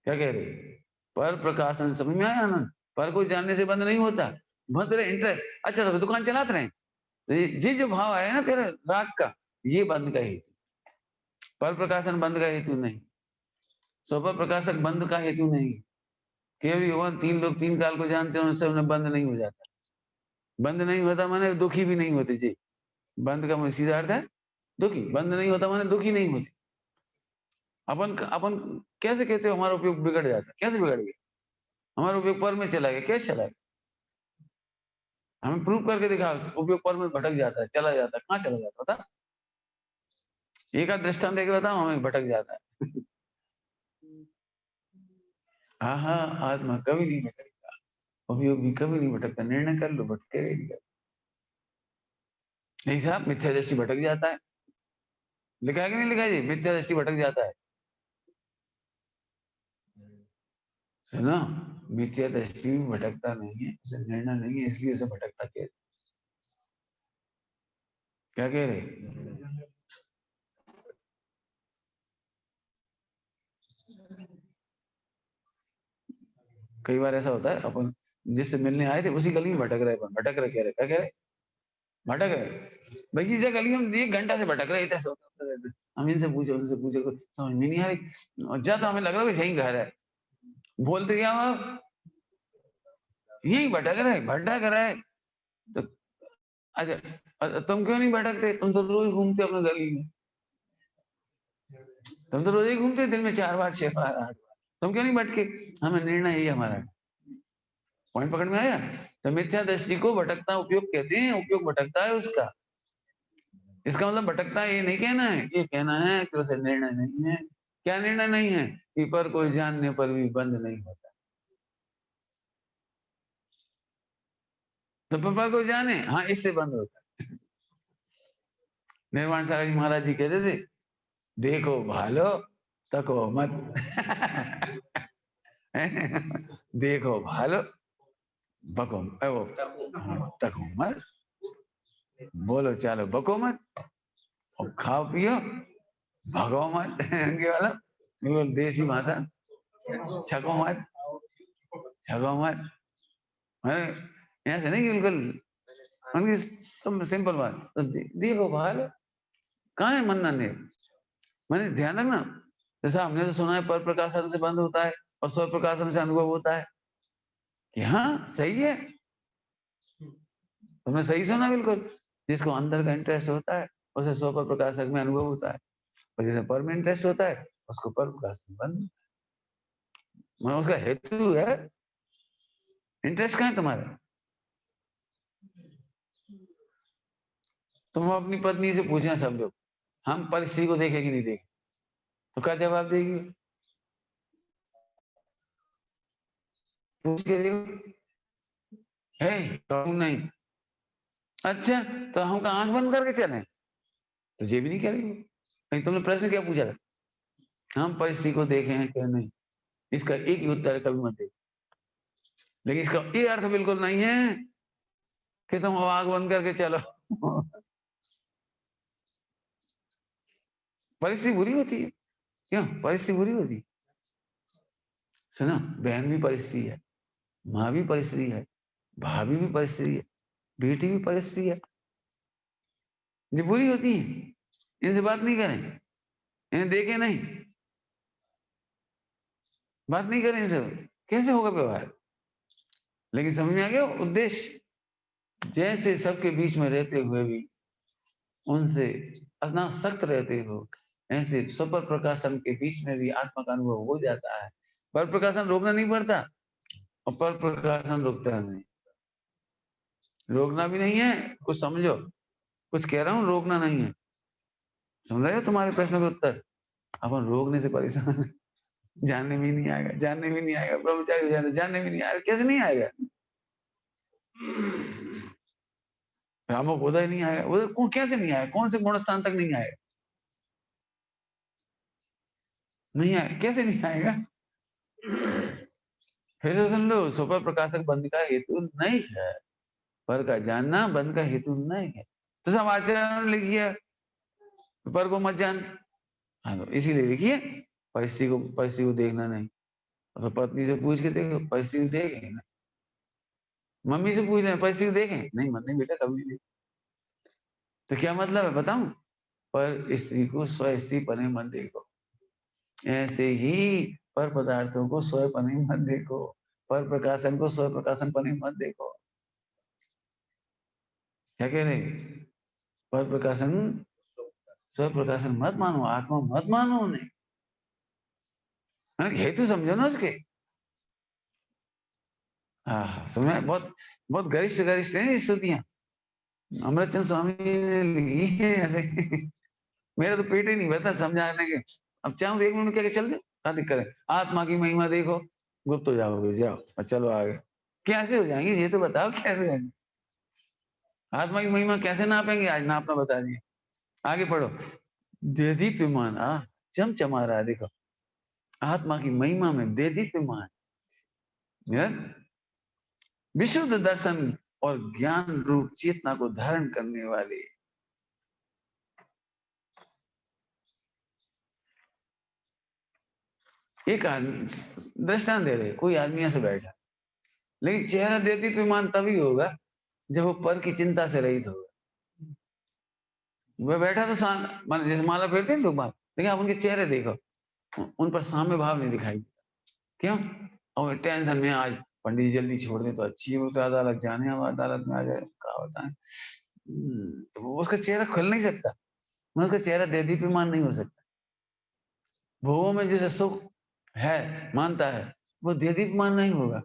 क्या कह रहे हो? पर प्रकाशन, समझ में आया ना? पर को जानने से बंद नहीं होता, बंद रहे इंटरेस्ट। अच्छा तो दुकान चलाते रहे, तो ये जो भाव आया ना तेरे राग का, ये बंद का हेतु। पर प्रकाशन बंद का हेतु नहीं, स्वपर प्रकाशक बंद का हेतु नहीं। केवल युवन 3 लोग 3 काल को जानते हैं, उनसे उन्हें बंद नहीं हो जाता। बंद नहीं होता माने दुखी भी नहीं होते जी। बंद का सीधा अर्थ है दुखी, बंद नहीं होता माने दुखी नहीं होते। अपन अपन कैसे कहते हो हमारा उपयोग बिगड़ जाता है? कैसे बिगड़ गया? हमारा उपयोग पर में चला गया, कैसे चला गया? हमें प्रूव करके दिखाओ, उपयोग पर में भटक जाता है, चला जाता है। कहाँ चला जाता था? एक आध दृष्टांत देके बताओ, हमें भटक जाता है। हाँ हाँ, आत्मा कभी नहीं भटकता, उपयोग भी कभी नहीं भटकता। निर्णय कर लो, भटकेगा ही नहीं। नहीं साहब, मिथ्या दृष्टि भटक जाता है। लिखा है कि नहीं लिखा है जी? मिथ्या दृष्टि भटक जाता है। सुनो, मिथ्या दृष्टि भटकता नहीं है, उसे निर्णय नहीं है, इसलिए उसे भटकता कह। क्या कह रहे? कई बार ऐसा होता है, अपन जिससे मिलने आए थे उसी गली में भटक रहे, भटक रहे, कह रहे क्या कह रहे? भटक रहे भाई, जिस गली में हम 1 घंटा से भटक रहे थे, सोचते रहते, हम इनसे पूछे उनसे पूछे, कुछ समझ में नहीं आ रही। और जब हमें लग रहा है कि यही घर है, बोलते क्या हम यही भटक रहे। तो अच्छा, तुम क्यों नहीं भटकते? तुम तो रोज घूमते अपने गली में, तुम तो रोज ही घूमते, दिन में 4 बार 6 बार 8 बार, तुम क्यों नहीं भटके? हमें निर्णय यही हमारा। पॉइंट पकड़ में आया? तो मिथ्या दृष्टि को भटकता उपयोग कहते हैं, उपयोग भटकता है उसका। इसका मतलब भटकता ये नहीं कहना है, ये कहना है कि उसे निर्णय नहीं है। क्या निर्णय नहीं है? कि पर कोई जानने पर भी बंद नहीं होता। तो पर कोई जाने, हाँ, इससे बंद होता है। निर्वाण सागर जी महाराज जी कहते थे, देखो भालो तको मत। देखो भालो बको, वो तको मत, बोलो चालो बको मत, और खाओ पियो भगो मत। इनके वाला बिल्कुल देसी भाषा, छको मत, छको मत। मैंने यहाँ से नहीं, बिल्कुल उनकी सिंपल बात। तो देखो भालो, कहाँ है मन्ना ने? मैंने ध्यान रखना, जैसा हमने तो सुना है पर प्रकाशन से बंद होता है और स्व प्रकाशन से अनुभव होता है, कि हाँ सही है, तुमने सही सुना बिल्कुल। जिसको अंदर का इंटरेस्ट होता है उसे स्व पर प्रकाशक में अनुभव होता है, और जिसे पर में इंटरेस्ट होता है उसको पर प्रकाशन बंद। मतलब उसका हेतु है, इंटरेस्ट कहाँ है तुम्हारा? तुम अपनी पत्नी से पूछना सब लोग, हम पर स्त्री को देखे कि नहीं देखे, तो क्या जवाब देगी? पूछ के देखो, है कहूं नहीं। अच्छा, तो हम आंख बंद करके चले? तो ये भी नहीं करेगी। कहीं तुमने प्रश्न क्या पूछा था? हम परिस्थिति को देखे हैं क्या नहीं, इसका एक ही उत्तर कभी मत दे। लेकिन इसका ये अर्थ बिल्कुल नहीं है कि तुम आंख बंद करके चलो। परिस्थिति बुरी होती है, क्यों परिस्थिति बुरी होती है? सुना, बहन भी परिस्थिति है, माँ भी परिस्थिति है, भाभी भी परिस्थिति है, बेटी भी परिस्थिति है। जो बुरी होती है इनसे बात नहीं करें, इन्हें देखे नहीं, बात नहीं करें इनसे, कैसे होगा व्यवहार? लेकिन समझ में आ गया उद्देश्य? जैसे सबके बीच में रहते हुए भी उनसे अपना सख्त रहते हो, ऐसे सुपर प्रकाशन के बीच में भी आत्मा का अनुभव हो जाता है। पर प्रकाशन रोकना नहीं पड़ता, और पर प्रकाशन रोकता नहीं। रोकना भी नहीं है, कुछ समझो, कुछ कह रहा हूं, रोकना नहीं है। समझ रहे हो तुम्हारे प्रश्न का उत्तर? अपन रोकने से परेशान है। जानने भी नहीं आएगा, जानने भी नहीं आएगा, ब्रह्मचारी जानने भी नहीं आएगा। कैसे नहीं आएगा? रामो बोधा ही नहीं आएगा, वो कौन कैसे नहीं आएगा? कौन से गुण स्थान तक नहीं आएगा? नहीं आएगा, कैसे नहीं आएगा? फिर से सुन लो, सुपर प्रकाशक बंद का हेतु नहीं है, पर का जानना बंध का हेतु नहीं है। तो सब आचरण लिखिए, पर को मत जान। हाँ, तो इसीलिए लिखिए परिस्थिति को देखना नहीं। तो पत्नी से पूछ के देखो, परिस्थिति देखें ना। मम्मी से पूछ लें, परिस्थिति देखें नहीं, मन नहीं बेटा कभी नहीं। तो क्या मतलब है बताऊं? पर स्त्री को स्वस्थी पने मत देखो, ऐसे ही पर पदार्थों को स्व पने मत देखो, पर प्रकाशन को स्व प्रकाशन पने मत देखो। क्या कह रहे? पर प्रकाशन स्व प्रकाशन मत मानो, आत्मा मत मानो उन्हें। हेतु समझो ना उसके। हाँ, समय बहुत बहुत गरिष्ठ गरिष्ठ है स्तुतियां। अमृतचंद स्वामी ने लिखी है ऐसे। मेरा तो पेट ही नहीं भरता समझाने के। अब चाहूं तो 1 मिनट क्या चल दे, क्या दिक्कत है? आत्मा की महिमा देखो, गुप्त हो जाओगे, जाओ और चलो आगे। कैसे हो जाएंगे ये तो बताओ, कैसे जाएंगे? आत्मा की महिमा कैसे नापेंगे? आज नापना बता दिए। आगे पढ़ो। देदीप्यमान चमचमा रहा है, देखो आत्मा की महिमा में देदीप्यमान विशुद्ध दर्शन और ज्ञान रूप चेतना को धारण करने वाले। एक आदमी दृष्टांत दे रहे, कोई आदमी ऐसे बैठा, लेकिन चेहरा देदीप्यमान तभी होगा जब वो पर की चिंता से रहित होगा। वह बैठा तो शांत, मान जैसे माला फेरते हैं लोग बात, लेकिन आप उनके चेहरे देखो, उन पर साम्य भाव नहीं दिखाई। क्यों? और टेंशन में आज पंडित जी जल्दी छोड़ दे तो अच्छी है, वो तो अदालत जाने, अब अदालत में आ जाए क्या बताएं। तो वो उसका चेहरा खुल नहीं सकता, मैं उसका चेहरा देदीप्यमान नहीं हो सकता। भोगों में जैसे सुख है मानता है, वो देदीप्यमान नहीं होगा।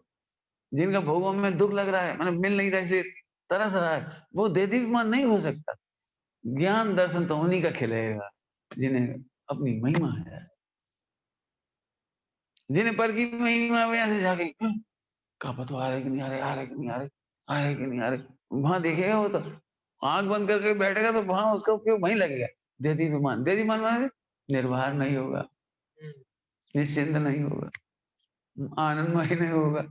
जिनका भोगों में दुख लग रहा है, मतलब मिल नहीं रहा इसलिए तरस रहा है, वो देदीप्यमान नहीं हो सकता। ज्ञान दर्शन तो उन्हीं का खिलेगा जिन्हें अपनी महिमा है, जिन्हें पर की महिमा वहां से जाके कहा तो आ रहे कि नहीं आ रहे, आ रहे कि नहीं आ रहे, आ रहे कि नहीं आ रहे, वहां देखेगा वो तो आंख बंद करके बैठेगा तो वहां उसका उपयोग वहीं लगेगा। देदीप्यमान माने निर्भर नहीं होगा, निश्चिंत नहीं होगा, आनंदमय नहीं होगा।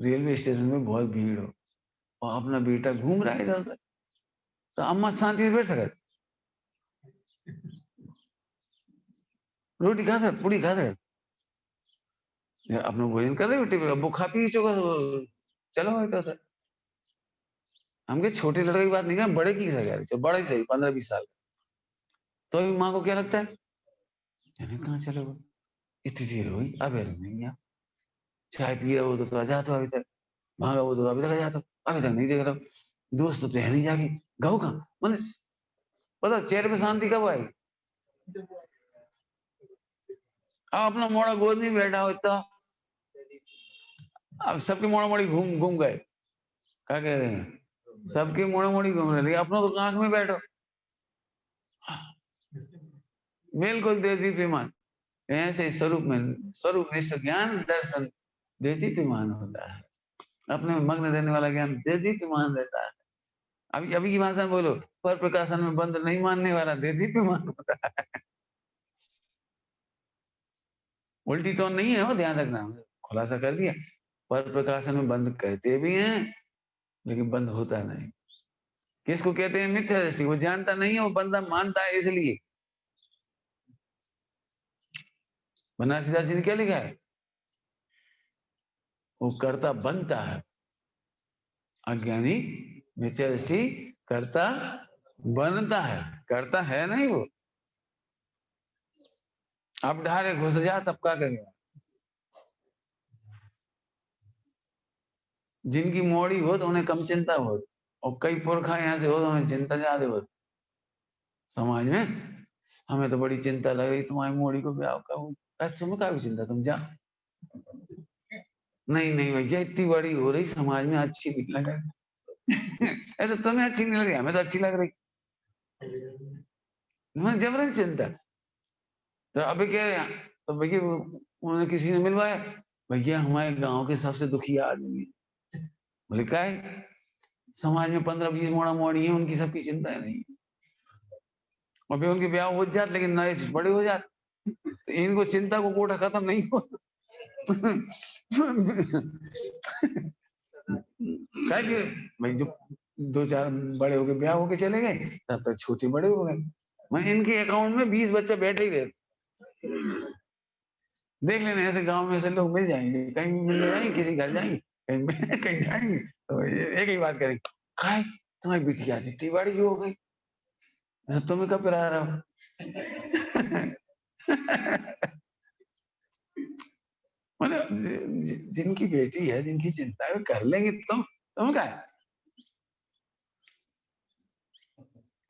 रेलवे स्टेशन में बहुत भीड़ हो और अपना बेटा घूम रहा है इधर उधर, तो अम्मा शांति से बैठ सकते, रोटी खा सकते, पूरी खा सकते, अपना भोजन कर रहे बेटे, अब वो खा पी चुका तो चलो इधर। हमके छोटे लड़के की बात नहीं कर, बड़े की सही, बड़ा ही सही 15-20 साल, तो अभी माँ को क्या लगता है, यानी कहाँ चले गए, इतनी देर हुई अभी नहीं यार, चाय पी रहा हो तो आ जाता अभी तक, भागा वो तो अभी तक आ जाता, अभी तक नहीं देख रहा, दोस्त तो है नहीं जाके, गाँव कहाँ मैंने पता, चेहरे पे शांति कब आई? अब अपना मोड़ा गोद में बैठा हो इतना, अब सबके मोड़ा मोड़ी घूम घूम गए, क्या कह रहे हैं, सबके मोड़ा मोड़ी घूम रहे, लेकिन अपना तो आंख में बैठो, बिल्कुल देदीप्यमान। ऐसे स्वरूप निष्ठ ज्ञान दर्शन देदीप्यमान होता है, अपने में मग्न रहने वाला ज्ञान देदीप्यमान रहता है। अभी अभी की भाषा में बोलो, पर प्रकाशन में बंद नहीं मानने वाला देदीप्यमान होता है। उल्टी टोन नहीं है, वो ध्यान रखना, खुलासा कर दिया। पर प्रकाशन में बंद कहते भी हैं लेकिन बंद होता नहीं। किसको कहते हैं? मिथ्या दृष्टि। वो जानता नहीं है, वो बंदा मानता है इसलिए। बनारसी दास जी ने क्या लिखा है? वो कर्ता बनता है, अज्ञानी मिथ्या दृष्टि कर्ता बनता है, करता है नहीं वो। अब ढारे घुस जा तब क्या करेगा? जिनकी मोड़ी हो तो उन्हें कम चिंता हो, और कई पुरखा यहाँ से हो तो उन्हें चिंता ज्यादा हो। समाज में हमें तो बड़ी चिंता लग रही तुम्हारी मोड़ी को, ब्याह का तुम्हें क्या चिंता, तुम जा। नहीं नहीं भैया, इतनी बड़ी हो रही समाज में, अच्छी नहीं लग रही। ऐसा तुम्हें अच्छी नहीं लग रही, हमें तो अच्छी लग रही, जबरन चिंता। तो अभी कह रहे हैं, तो भैया उन्हें किसी ने मिलवाया, भैया हमारे गांव के सबसे दुखी आदमी है। बोले क्या है? समाज में 15-20 मोड़ा मोड़ी है, उनकी सबकी चिंता है नहीं, और फिर उनके ब्याह हो जाते लेकिन नए बड़े हो जाते, तो इनको चिंता को कोटा खत्म नहीं हो। क्या कि भाई जो 2-4 बड़े हो गए, ब्याह होके चले गए, तब तक छोटे बड़े हो गए। मैं इनके अकाउंट में 20 बच्चे बैठे ही रहे। देख लेना ऐसे गांव में से लोग मिल जाएंगे, कहीं भी मिल जाएंगे, किसी घर जाएंगे, कहीं कहीं जाएंगे तो एक ही बात करेंगे, काय तुम्हारी बिटिया इतनी बड़ी हो गई, तुम्हें कब पिला रहा हो? मतलब जिनकी बेटी है, जिनकी चिंता है, कर लेंगे तुम क्या है?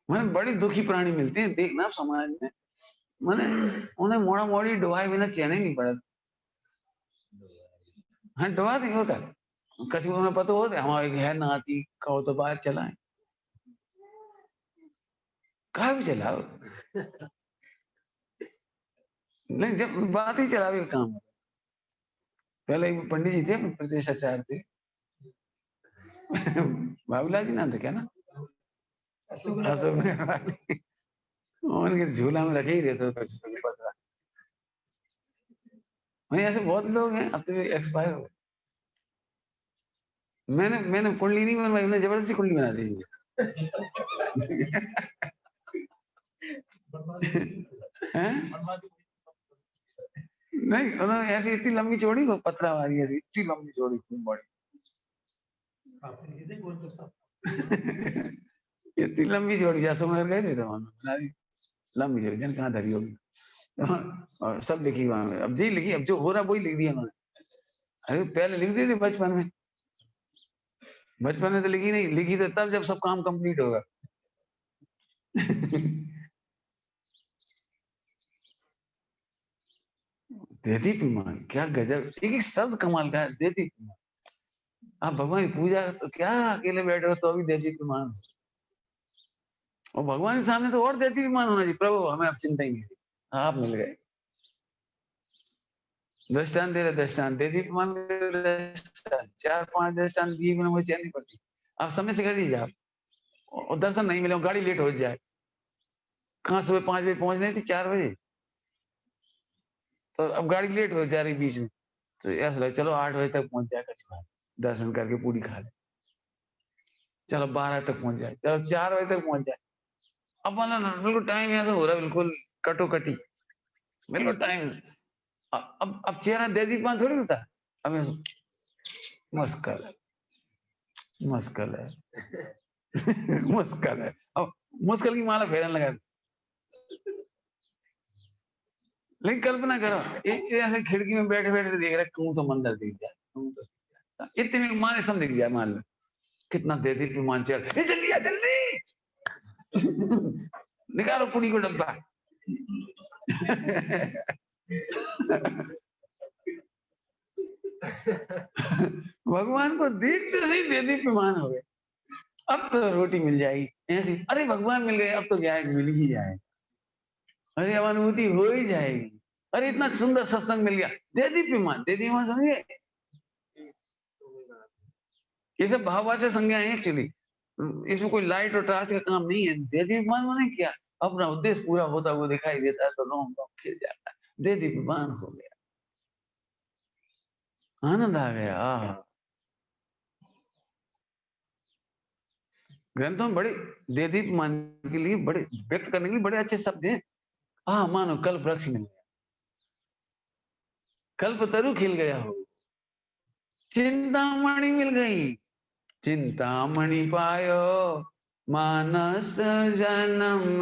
मैंने बड़ी दुखी प्राणी मिलते हैं देखना समाज में, मैंने उन्हें मोड़ा मोड़ी डुबाए बिना चैन ही नहीं पड़ा। हाँ डुबा नहीं होता, कभी उन्हें पता होता हमारे है नाती कहो तो बात चलाए, कहा भी चलाओ, नहीं जब बात ही चलावे का काम है। पहले एक पंडित जी थे, प्रदेश आचार्य थे, बाबूलाल जी नाम था क्या ना, अशोक नगर वाले, उनके झूला में रखे ही रहते थे पतरा। वहीं ऐसे बहुत लोग हैं, अब तो एक्सपायर हो गए। मैंने कुंडली नहीं बनवाई, मैंने जबरदस्ती कुंडली बना दी। नहीं उन्होंने ऐसी इतनी लंबी चौड़ी को पतरा मारी, ऐसी इतनी लंबी चौड़ी खूब बड़ी, इतनी लंबी चौड़ी, जैसे मैं गए थे तो लंबी चौड़ी जन कहाँ धरी होगी। और सब लिखी वहां, अब जी लिखी, अब जो हो रहा वही लिख दिया उन्होंने। अरे पहले लिख दी थी बचपन में, बचपन में तो लिखी नहीं, लिखी तो तब जब सब काम कंप्लीट होगा। देती पिमान क्या गजब, एक एक शब्द कमाल का है, देती पिमान। आप भगवान की पूजा तो क्या अकेले बैठे हो तो अभी देती पिमान, और भगवान के सामने तो और देती पिमान होना चाहिए, प्रभु हमें अब चिंता ही नहीं, आप मिल गए। दृष्टान दे रहे, दृष्टान देती पिमान, 4-5 दृष्टान दिए बिना मुझे चैन नहीं पड़ती। आप समय से कर दीजिए आप, और दर्शन नहीं मिले, गाड़ी लेट हो जाए, कहाँ सुबह 5 बजे पहुंचनी थी, 4 बजे, तो अब गाड़ी लेट हो जा रही बीच में, तो ऐसा लगा चलो 8 बजे तक पहुंच जाए, कछुआ दर्शन करके पूरी खा ले, चलो 12 तक पहुंच जाए, चलो 4 बजे तक पहुंच जाए। अब माना बिल्कुल टाइम ऐसा हो रहा है, बिल्कुल कटोकटी, बिल्कुल टाइम। अब चेहरा दे दीपान थोड़ी होता, अब मुश्किल है, मुश्किल है। मुश्किल है, अब मुश्किल की माला फेरने लगा। लेकिन कल्पना करो, ऐसे खिड़की में बैठे बैठे देख रहे, कहूं तो मंदिर दिख जाए, कहूं तो इतने में माने सब दिख जाए, मान लो कितना दे दी विमान चल, जल्दी आ जल्दी। निकालो कुड़ी को डब्बा। भगवान को देखते नहीं दे दी विमान हो गए, अब तो रोटी मिल जाएगी ऐसी, अरे भगवान मिल गए, अब तो क्या है मिल ही जाए, अरे अनुभूति हो ही जाएगी, अरे इतना सुंदर सत्संग मिल गया, दे दी विमान, दे दी विमान, समझे? ये सब भाववाचक संज्ञा है एक्चुअली, इसमें कोई लाइट और टार्च का काम नहीं है। दे दीपमान माने क्या, अपना उद्देश्य पूरा होता हुआ दिखाई देता है तो रोम रोम खिल जाता है, दे दीपमान हो गया, आनंद आ गया। ग्रंथों में बड़े दे दीपमान के लिए बड़े व्यक्त करने के लिए बड़े अच्छे शब्द हैं। मानो कल्प वृक्ष मिल गया, कल्प तरु खिल गया हो, चिंतामणि मिल गई, चिंतामणि पायो मानस जन्म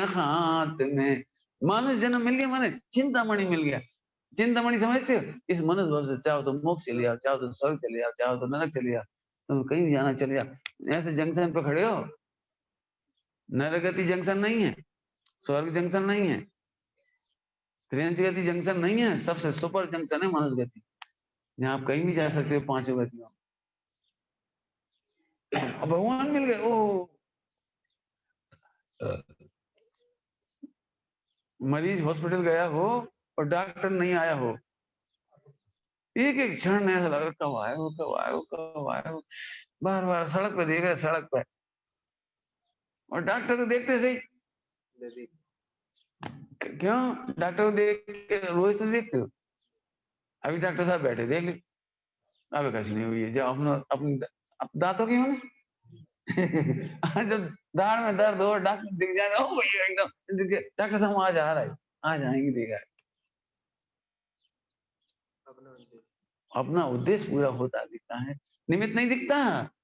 हाथ में, मानस जन्म मिल गया, माने चिंतामणि मिल गया। चिंतामणि समझते हो, इस मनुष्य भव से चाहो तो मोक्ष चले जाओ, चाहो तो स्वर्ग चले जाओ, चाहो तो नरक चले जाओ, तुम कहीं भी जाना चले जाओ। ऐसे जंक्शन पे खड़े हो, नरगति जंक्शन नहीं है, स्वर्ग जंक्शन नहीं है, त्रियंचगति जंक्शन नहीं है, सबसे सुपर जंक्शन है मनुष्य गति, यहाँ आप कहीं भी जा सकते हो 5 गतियों। अब भगवान मिल गए, ओ मरीज हॉस्पिटल गया हो और डॉक्टर नहीं आया हो, एक एक क्षण ऐसा लग रहा कब आए हो, कब आए हो, कब आए हो, बार बार सड़क पे देख रहे, सड़क पे, और डॉक्टर को देखते सही क्यों? डॉक्टर को देख के रोज तो देखते हो, अभी डॉक्टर साहब बैठे देख ली, अबे कुछ नहीं हुई है, जब अपने दांतों की होने जब दाढ़ में दर्द हो, डॉक्टर दिख जाएगा, ओ भैया एकदम डॉक्टर साहब आज आ रहा है, आज आएंगे, देखा अपना उद्देश्य पूरा होता दिखता है, निमित्त नहीं दिखता।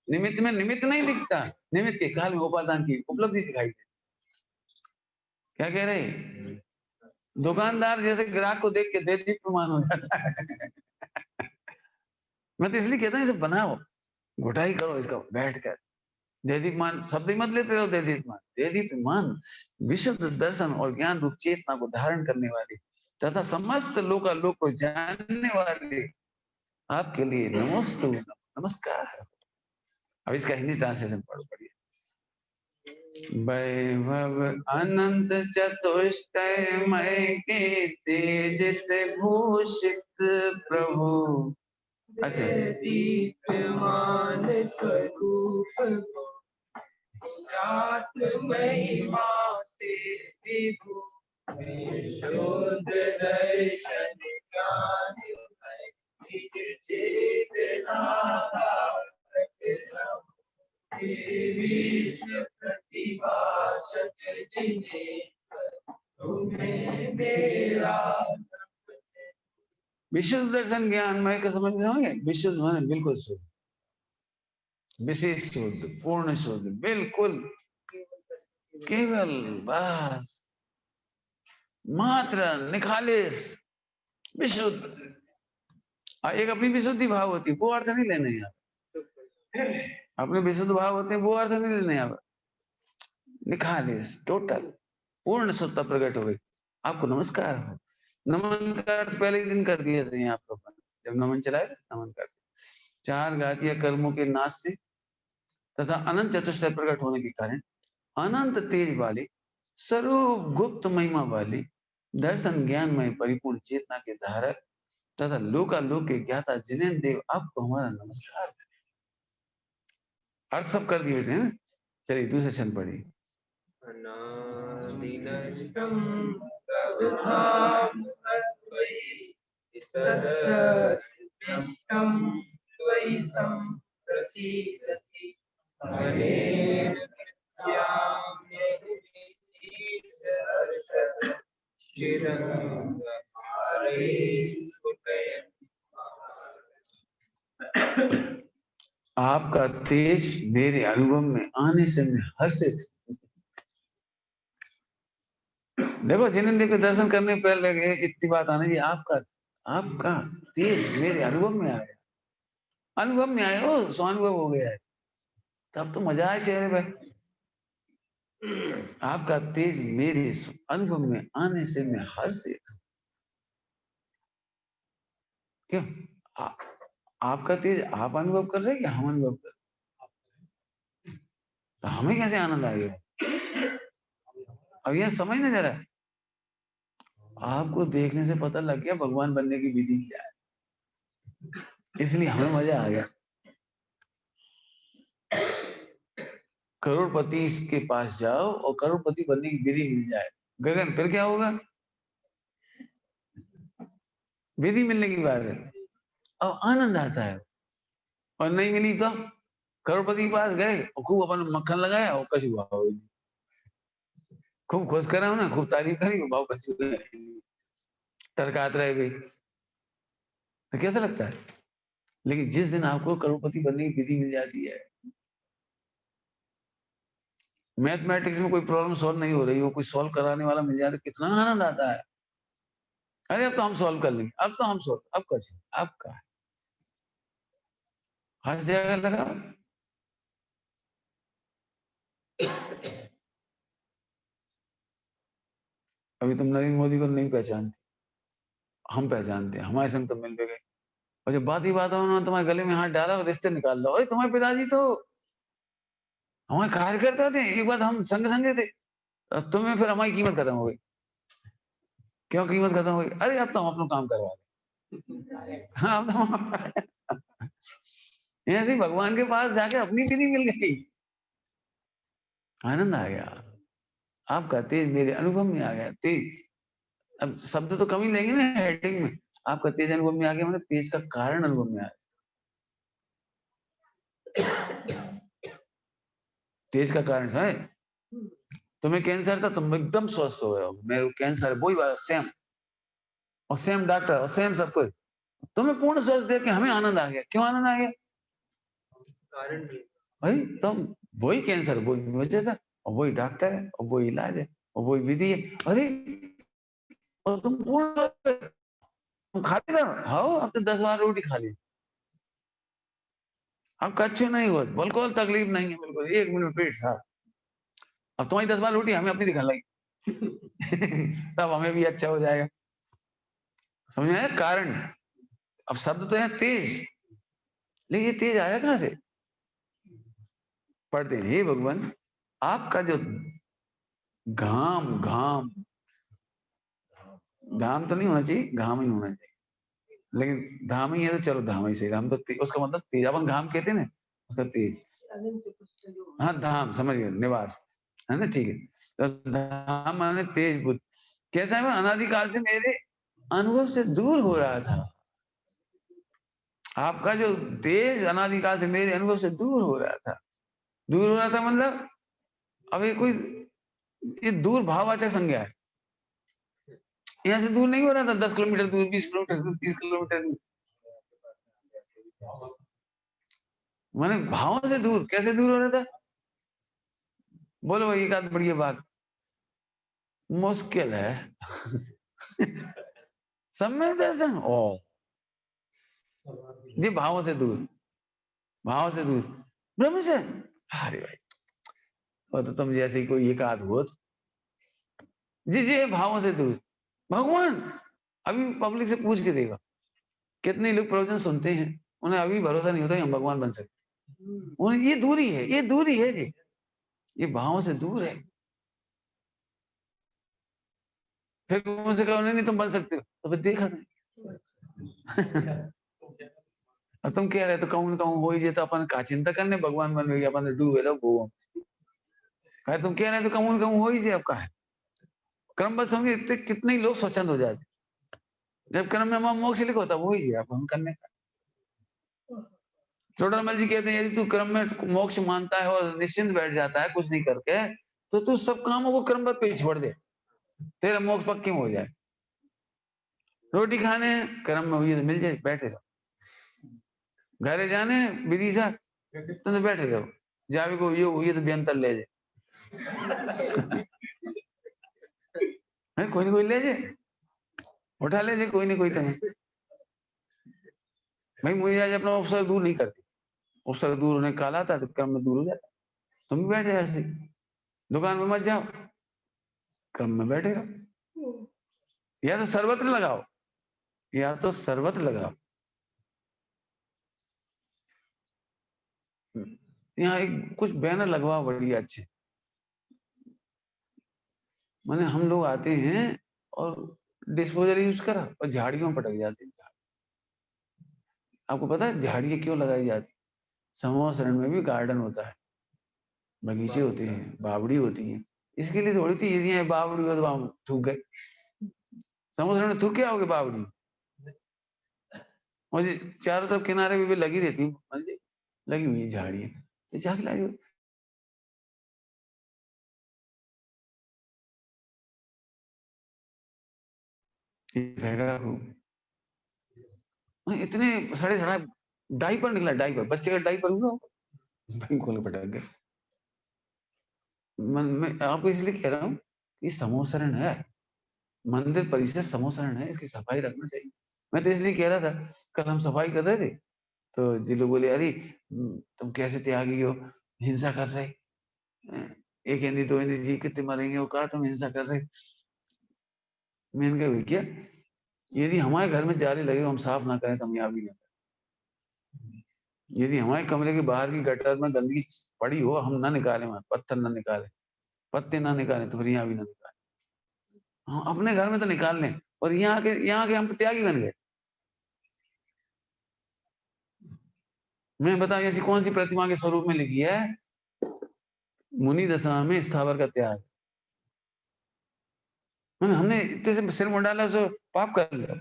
निमित्त में निमित्त नहीं दिखता, निमित्त के काल में उपादान की उपलब्धि दिखाई दे। क्या कह रहे? दुकानदार जैसे ग्राहक को देख के देदीप्यमान हो जाता है। मैं तो इसलिए कहता हूँ इसे बनाओ, घुटाई करो इसका बैठ कर। देदीप्यमान शब्द ही मत लेते रहो। देदीप्यमान, देदीप्यमान विशुद्ध दर्शन और ज्ञान रूप चेतना को धारण करने वाली तथा समस्त लोकालोक को जानने वाली आपके लिए नमोस्तु, नमस्कार। अब इसका हिंदी ट्रांसलेशन पढ़ो, पढ़िए। वैभव अनंत चतुष्टयमय के तेज से भूषित प्रभु, अच्छा, दीप्यमान स्वरूप महिमा से विभु, विशुद्ध दर्शन ज्ञान निज चेतना विश्व प्रतिभासक जिनेश्वर, तुम्हें मेरा विशुद्ध दर्शन ज्ञान मैं का समझ समझे? विशुद्ध माने बिल्कुल शुद्ध, विशेष शुद्ध, पूर्ण शुद्ध, बिल्कुल केवल, बस मात्र, निखालिस, विशुद्ध। एक अपनी विशुद्धि भाव होती है, वो अर्थ नहीं लेने यहाँ। अपने विशुद्ध भाव होते हैं, वो अर्थ नहीं लेने यहाँ। निखालिस, टोटल, पूर्ण शुद्धता प्रकट हो गई। आपको नमस्कार हो। नमन का अर्थ पहले ही दिन कर दिए थे आप लोग, जब नमन चलाए थे, नमन कर दिया। 4 घातीय कर्मों के नाश से तथा अनंत चतुष्टय प्रकट होने के कारण अनंत तेज वाली स्वरूप गुप्त महिमा वाली दर्शन ज्ञानमय परिपूर्ण चेतना के धारक तथा लोकालोक के ज्ञाता जिनेन्द्र देव, आपको हमारा नमस्कार। अर्थ सब कर दिए थे। चलिए दूसरे क्षण पढ़िए। आपका तेज मेरे अनुभव में आने से मैं हर्षित। देखो जिनेन्द्र के दर्शन करने पहले इतनी बात आने जी, आपका तेज मेरे अनुभव में आया, अनुभव में आया हो, स्वानुभव हो गया है, तब तो मजा आए चेहरे पे। आपका तेज मेरे अनुभव में आने से मैं हर्षित। क्यों? आपका तेज आप अनुभव कर रहे हैं कि हम अनुभव कर रहे हैं? तो हमें कैसे आनंद आएगा? अब यह समझ ना जरा, आपको देखने से पता लग गया भगवान बनने की विधि क्या है, इसलिए हमें मजा आ गया। करोड़पति के पास जाओ और करोड़पति बनने की विधि मिल जाए गगन, फिर क्या होगा? विधि मिलने की बात है, अब आनंद आता है। और नहीं मिली तो करोड़पति के पास गए और खूब अपन मक्खन लगाया और कछु भाव, खूब खुश करा ना, खूब तारीफ करी, भाव कछु टरकात रह गई, तो कैसा लगता है? लेकिन जिस दिन आपको करोड़पति बनने की विधि मिल जाती है, मैथमेटिक्स में कोई प्रॉब्लम सॉल्व नहीं हो रही हो, कोई सॉल्व कराने वाला मिल जाए तो कितना आनंद आता है। अरे अब तो हम सॉल्व कर लेंगे, अब तो हम सॉल्व, अब कुछ आपका हर जगह लगा। अभी तुम नरेंद्र मोदी को नहीं पहचानते, हम पहचानते हैं, हमारे संग तो मिल भी गए, और जब बात ही बात हो ना तुम्हारे गले में हाथ डाला और रिश्ते निकाल लो। अरे तुम्हारे पिताजी तो हमारे कार्यकर्ता थे, एक बात हम संग संगे थे, तुम्हें फिर हमारी कीमत खत्म हो गई। क्यों कीमत खत्म हो गई? अरे अब तो हम अपना काम करवा रहे। हाँ, तो ऐसे ही भगवान के पास जाके अपनी विधि मिल गई, आनंद आ गया। आपका तेज मेरे अनुभव में आ गया, तेज अब शब्द तो कम ही लेंगे ना हेडिंग में। आपका तेज अनुभव में आ गया, मतलब तेज का कारण अनुभव में आ गया। तेज का कारण है, तुम्हें कैंसर था, तुम एकदम स्वस्थ हो गए हो, मेरे को कैंसर है, वही बात सेम, और सेम डॉक्टर और सेम सब कुछ, तुम्हें पूर्ण स्वस्थ देख के हमें आनंद आ गया। क्यों आनंद आ गया? कारण नहीं। भाई तुम वही कैंसर, वही वजह था, और वही डॉक्टर है, और वही इलाज है, और वही विधि है। अरे और तुम पूर्ण स्वस्थ हो, तुम खाते रहो, हाँ अब तो 10 बार रोटी खा ली, अब कच्चे नहीं हो, बिल्कुल तकलीफ नहीं है, बिल्कुल 1 मिनट में पेट साफ। अब तुम्हारी 10 बार रोटी हमें अपनी दिखा लगी। तब हमें भी अच्छा हो जाएगा। समझ में आया कारण? अब शब्द तो है तेज, लेकिन ये तेज आया कहां से? पढ़ते हैं, हे भगवान आपका जो घाम, घाम धाम तो नहीं होना चाहिए, घाम ही होना चाहिए, लेकिन धाम ही है तो चलो धाम ही सही। हम तो उसका मतलब तेज, अपन घाम कहते हैं ना, उसका तेज। हाँ धाम समझ गए, निवास है ना, ठीक है। तो धाम माने तेज बुद्ध। कैसा है? अनादिकाल से मेरे अनुभव से दूर हो रहा था। आपका जो तेज अनादिकाल से मेरे अनुभव से दूर हो रहा था। दूर हो रहा था मतलब अब ये कोई, ये दूर भाववाचक संज्ञा है। यहाँ से दूर नहीं हो रहा था, 10 किलोमीटर दूर, 20 किलोमीटर दूर, 30 किलोमीटर दूर, मैंने भावों से दूर। कैसे दूर हो रहा था? बोलो भाई, एक आध बढ़िया बात। मुश्किल है। सम्यक दर्शन, ओ जी भावों से दूर, भाव से दूर, ब्रह्म से। अरे भाई और तो तुम जैसे ही कोई एक आध हो, जी जी भावों से दूर। भगवान अभी पब्लिक से पूछ के देखो, कितने लोग प्रवचन सुनते हैं, उन्हें अभी भरोसा नहीं होता कि हम भगवान बन सकते। उन्हें ये दूरी है, ये दूरी है जी, ये भावों से दूर है। फिर मुझसे कहो नहीं, नहीं तुम बन सकते हो, तो फिर देखा था। अब तुम कह रहे तो कहूँ ना कहूँ हो ही जाता, अपन का चिंता करने भगवान बन गई, अपन डूबे रहो गो। कहे तुम कह रहे तो कहूँ ना कहूँ हो ही जाए, आपका है क्रम बस समझे। इतने कितने ही लोग स्वच्छंद हो जाते, जब कर्म में मोक्ष लिखा होता वो ही है आप हम करने का। चोडरमल जी कहते हैं यदि तू क्रम में मोक्ष मानता है और निश्चिंत बैठ जाता है कुछ नहीं करके, तो तू सब कामों को क्रम पे छोड़ दे, तेरा मोक्ष पक्की हो जाए। रोटी खाने क्रम में हुई तो मिल जाए, बैठे रहो। घरे जाने विधि सा तुम बैठे रहो, जावे को ये हुई तो बेंतर ले जाए। कोई नहीं कोई ले जाए, उठा ले जाए, कोई नहीं कोई तुम्हें। भाई मुझे आज अपना अवसर दूर नहीं करती, अवसर दूर होने काला था तो क्रम में दूर हो जाता। तुम भी बैठे ऐसे, दुकान में मत जाओ, क्रम में बैठे रहो, या तो सर्वत्र लगाओ, या तो सर्वत्र लगाओ। यहाँ एक कुछ बैनर लगवा बढ़िया अच्छे, माने हम लोग आते हैं और डिस्पोजल यूज करा और झाड़ियों में पटक जाते हैं। आपको पता है झाड़ियां क्यों लगाई जाती? समूह शरण में भी गार्डन होता है, बगीचे होते हैं, बावड़ी होती है, इसके लिए थोड़ी थी। यदि बावड़ी हो तो वहां थूक गए, समूह शरण में थूक क्या होगे बावड़ी। और चारों तरफ किनारे भी लगी रहती है, लगी हुई है झाड़ियां, तो जाके लाई इतने सड़े सड़ा डाइपर निकला, डाइपर बच्चे का डाइपर हुआ, खोल पटक गए। मैं आपको इसलिए कह रहा हूँ कि समूह शरण है, मंदिर परिसर समूह शरण है, इसकी सफाई रखना चाहिए। मैं तो इसलिए कह रहा था, कल हम सफाई कर रहे थे तो जी लोग बोले अरे तुम कैसे त्यागी हो, हिंसा कर रहे, एक हिंदी दो हिंदी जी कितने मरेंगे, वो कहा तुम हिंसा कर रहे। मैंने कहा क्या, यदि हमारे घर में जाली लगे हम साफ ना करें कामयाबी नहीं। यदि हमारे कमरे के बाहर की गटर में गंदगी पड़ी हो, हम ना निकालें, वहां पत्थर ना निकालें, पत्ते ना निकालें, तो फिर यहाँ भी ना निकालें। हाँ अपने घर में तो निकाल लें, और यहाँ के हम त्यागी बन गए। मैं बताऊं ऐसी कौन सी प्रतिमा के स्वरूप में लिखी है, मुनि दशा में स्थावर का त्याग। हमने इतने से सिर मुंह डाला तो पाप कर लिया,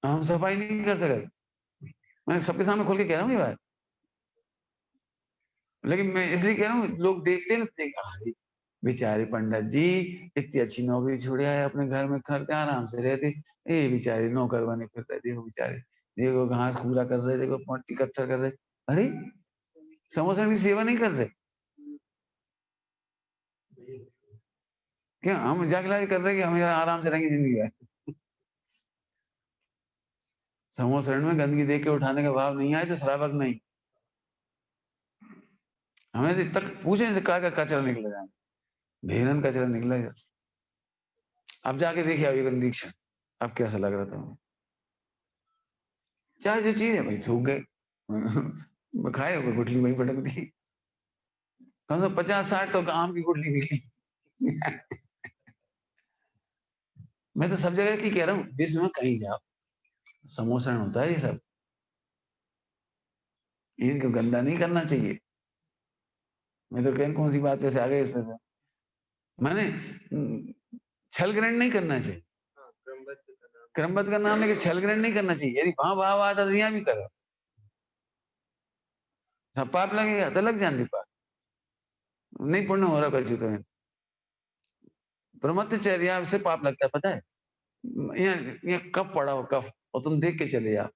हम सफाई नहीं कर सके। मैं सबके सामने खोल के कह रहा हूँ ये बात, लेकिन मैं इसलिए कह रहा हूँ लोग देखते हैं ना, बेचारे पंडित जी इतनी अच्छी नौकरी छोड़ आए, अपने घर में करते आराम से रहते, ये बेचारे नौकर बने फिरते, देखो बेचारे, देखो घास पूरा कर रहे, देखो मट्टी कत्थर कर रहे। अरे समोसा की सेवा नहीं करते क्या? हम जागला कर रहे कि हमें आराम से रहेंगे जिंदगी है। समोसरण में गंदगी देख के उठाने का भाव नहीं आए तो श्रावक नहीं। हमें तो तक पूछे से कहा का कचरा निकल जाए, भेरन कचरा निकला। अब जाके देखिए अभी कंडीशन, अब कैसा लग रहा था? चाहे जो चीज है भाई थूक गए खाए हो, गुठली वहीं पटक दी। कम से 50-60 तो आम की गुठली निकली। मैं तो सब जगह की कह रहा हूँ, विश्व में कहीं जाओ समोसा होता है ये सब, इनको गंदा नहीं करना चाहिए। मैं तो कहीं कौन सी बात पे से आ गए इस पे, मैंने छल ग्रहण नहीं करना चाहिए, क्रमबद्ध का नाम लेके छल ग्रहण नहीं करना चाहिए। यदि वहां भाव आता तो यहाँ भी करो, सब पाप लगेगा तो लग जाने पाप, नहीं पुण्य हो रहा कुछ तो। ब्रह्मचर्या से पाप लगता है पता है? यहाँ कफ पड़ा हो कफ, और तुम देख के चले जाओ,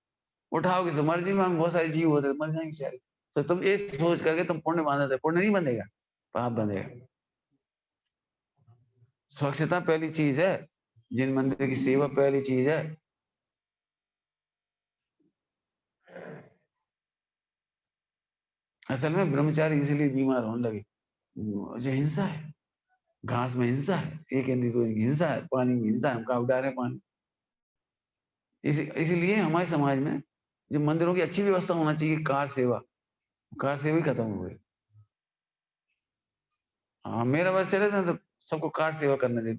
उठाओगे तो मर्जी में, बहुत सारे जीव होते मर जाएंगे बेचारे, तो तुम ये सोच करके तुम पुण्य बांधते, पुण्य नहीं बंधेगा, पाप बंधेगा। स्वच्छता पहली चीज है, जिन मंदिर की सेवा पहली चीज है। असल में ब्रह्मचारी इसलिए बीमार होने लगे, जो हिंसा है, घास में हिंसा है, एक तो हिंसा है, पानी में हिंसा है, हम कहा उड़ा रहे पानी। इसीलिए हमारे समाज में जो मंदिरों की अच्छी व्यवस्था होना चाहिए, कार सेवा, कार सेवा ही खत्म हो गई। हाँ मेरा बस चले था तो सबको कार सेवा करने दे,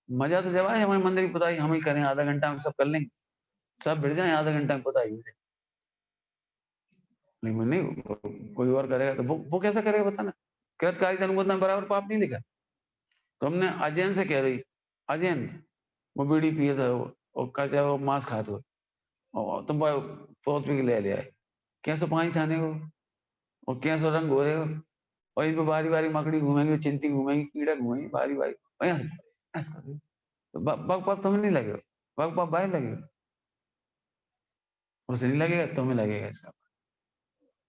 मजा तो जब आए हमारे मंदिर की पुताई हम ही करें, आधा घंटा में सब कर लेंगे, सब भिड़ जाए आधा घंटा में पुताई हो जाए। नहीं कोई और करेगा तो वो कैसा करेगा बता ना? कृतकारी अनुमोदन बराबर पाप नहीं लिखा। तो हमने अजैन से कह रही, अजैन वो बीड़ी पिए था वो चाहे वो मांस खाते हो, और तुम बहुत पी के ले आए, कैसे पानी छाने को, और कैसे रंग हो रहे हो, और इन पे बारी बारी मकड़ी घूमेंगे, चिंटी घूमेंगी, कीड़ा घूमेंगी बारी बारी, और ऐसा बग पग तुम्हें नहीं लगेगा, बग पग बाहर लगेगा, उसे नहीं लगेगा, तुम्हें लगेगा ऐसा।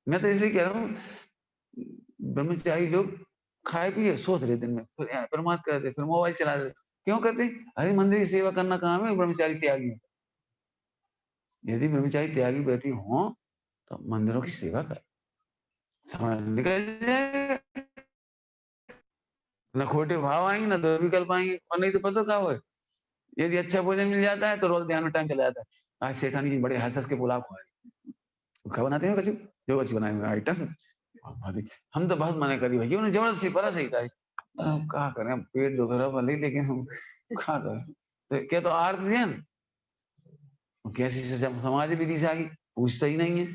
मैं तो इसलिए कह रहा हूँ ब्रह्मचारी लोग खाए पिए सोच रहे दिन में, फिर प्रमाद करते, फिर मोबाइल चला रहे, क्यों करते? अरे मंदिर की सेवा करना काम है ब्रह्मचारी त्यागी। यदि ब्रह्मचारी त्यागी व्रती हो तो मंदिरों की सेवा कर, समय निकल जाएगा, न खोटे भाव आएंगे न दुर्विकल्प आएंगे, और नहीं तो पता क्या हो, यदि अच्छा भोजन मिल जाता है तो रोज ध्यान में टाइम चला जाता है। आज सेठानी जी बड़े हंस के पुलाव खाए, क्या बनाते हैं कच्ची, जो कच्ची बनाए हुए आइटम, हम तो बहुत मना करी भैया, उन्हें जबरदस्ती बड़ा सही था, क्या करें पेट जो खराब भले, लेकिन हम क्या करें, तो क्या तो आर्थ ध्यान कैसी से समाज विधि से आगे पूछता ही नहीं है,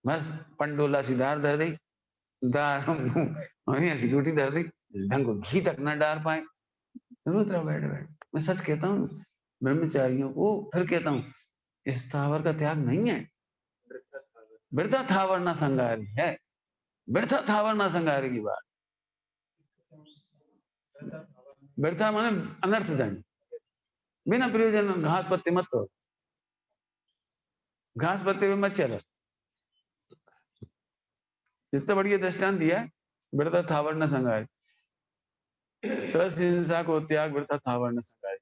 बस पंडोला सी दार धर दी, दार सिक्योरिटी धर दी, ढंग को घी तक न डाल पाए, रोज रहा बैठ बैठ। मैं सच कहता हूँ ब्रह्मचारियों को, फिर कहता हूँ स्थावर का त्याग नहीं है, वृथा थावर न संगारी है, वृथा थावर न संगारी की बात, वृथा माने अनर्थ दंड, बिना प्रयोजन घास पत्ते मत तोड़, घास पत्ते पे मत चलो, जितना बढ़िया दृष्टांत दिया, वृथा थावर न संगारी, त्रस हिंसा को त्याग वृथा थावर न संगारी।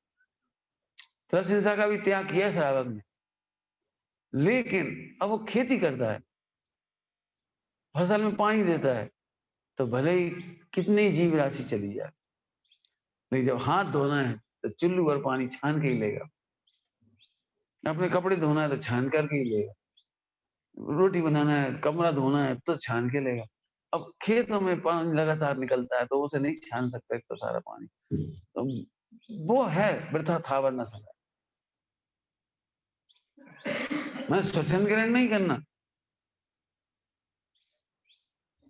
त्रस हिंसा का भी त्याग किया श्रावक ने, लेकिन अब वो खेती करता है, फसल में पानी देता है, तो भले ही कितनी जीव राशि चली जाए, लेकिन जब हाथ धोना है तो चुल्लू भर पानी छान के ही लेगा, अपने कपड़े धोना है तो छान करके ही लेगा, रोटी बनाना है, कमरा धोना है तो छान के लेगा। अब खेतों में पानी लगातार निकलता है तो उसे नहीं छान सकता इतना सारा पानी, तो वो है वृथा थावर न सका। मैं स्वच्छंद ग्रहण नहीं करना,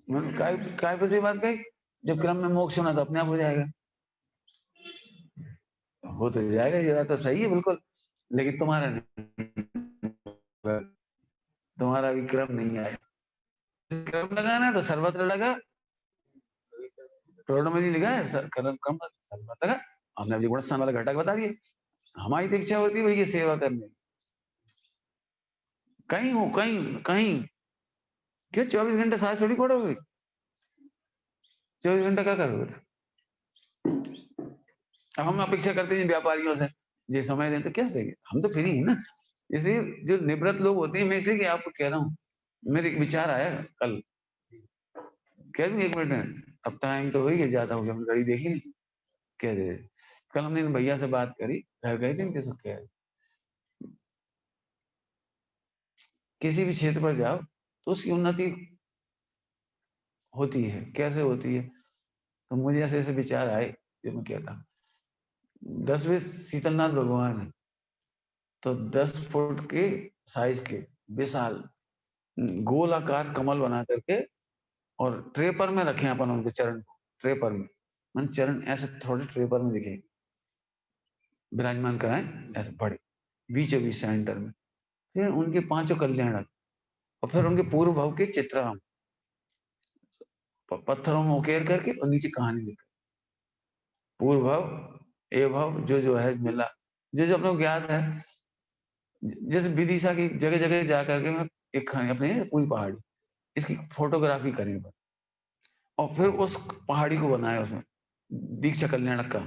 काय पे से बात कही, जब क्रम में मोक्ष होना तो अपने आप हो जाएगा। हो तो जाएगा, ये बात तो सही है बिल्कुल, लेकिन तुम्हारा नहीं, तुम्हारा विक्रम नहीं आया। क्रम लगाना है तो सर्वत्र लगा, करोड़ में नहीं लिखा है कर्म क्रम सर्वत्र लगा। हमने अभी गुण स्थान वाला घटक बता दिए। हमारी तो इच्छा होती है भाई ये सेवा करने की। कहीं हो कहीं कहीं, क्यों 24 घंटे साथ थोड़ी पड़ोगे, 24 घंटा क्या करोगे? अब हम अपेक्षा करते हैं व्यापारियों से ये समय दें तो कैसे देंगे, हम तो फ्री है ना। इसलिए जो निवृत्त लोग होते हैं, मैं इसलिए आपको कह रहा हूँ, मेरे एक विचार आया कल, कह दूं 1 मिनट में, अब टाइम तो हो ही ज्यादा हो गया, हमने घड़ी देखी नहीं, कह दे। कल हमने इन भैया से बात करी, घर गए थे इनके सुख, किसी भी क्षेत्र पर जाओ तो उसकी उन्नति होती है, कैसे होती है? तो मुझे ऐसे ऐसे विचार आए जो मैं कहता हूँ। 10वें शीतलनाथ भगवान है, तो 10 फुट के साइज के विशाल गोलाकार कमल बना करके और ट्रे पर में रखे अपन उनके चरण को, ट्रे पर में, मन चरण ऐसे थोड़े ट्रे पर में दिखे, विराजमान कराएं ऐसे बड़े, बीचों बीच सेंटर में। फिर उनके 5 कल्याणक और फिर उनके पूर्व भाव के चित्र हम पत्थरों में उकेर करके और नीचे कहानी लिख, पूर्व भाव ए भाव जो है मिला, जो अपने को ज्ञात है। जैसे विदिशा की जगह जगह जा करके मैं एक अपने पूरी पहाड़ी इसकी फोटोग्राफी करें और फिर उस पहाड़ी को बनाया, उसमें दीक्षा कल्याणक का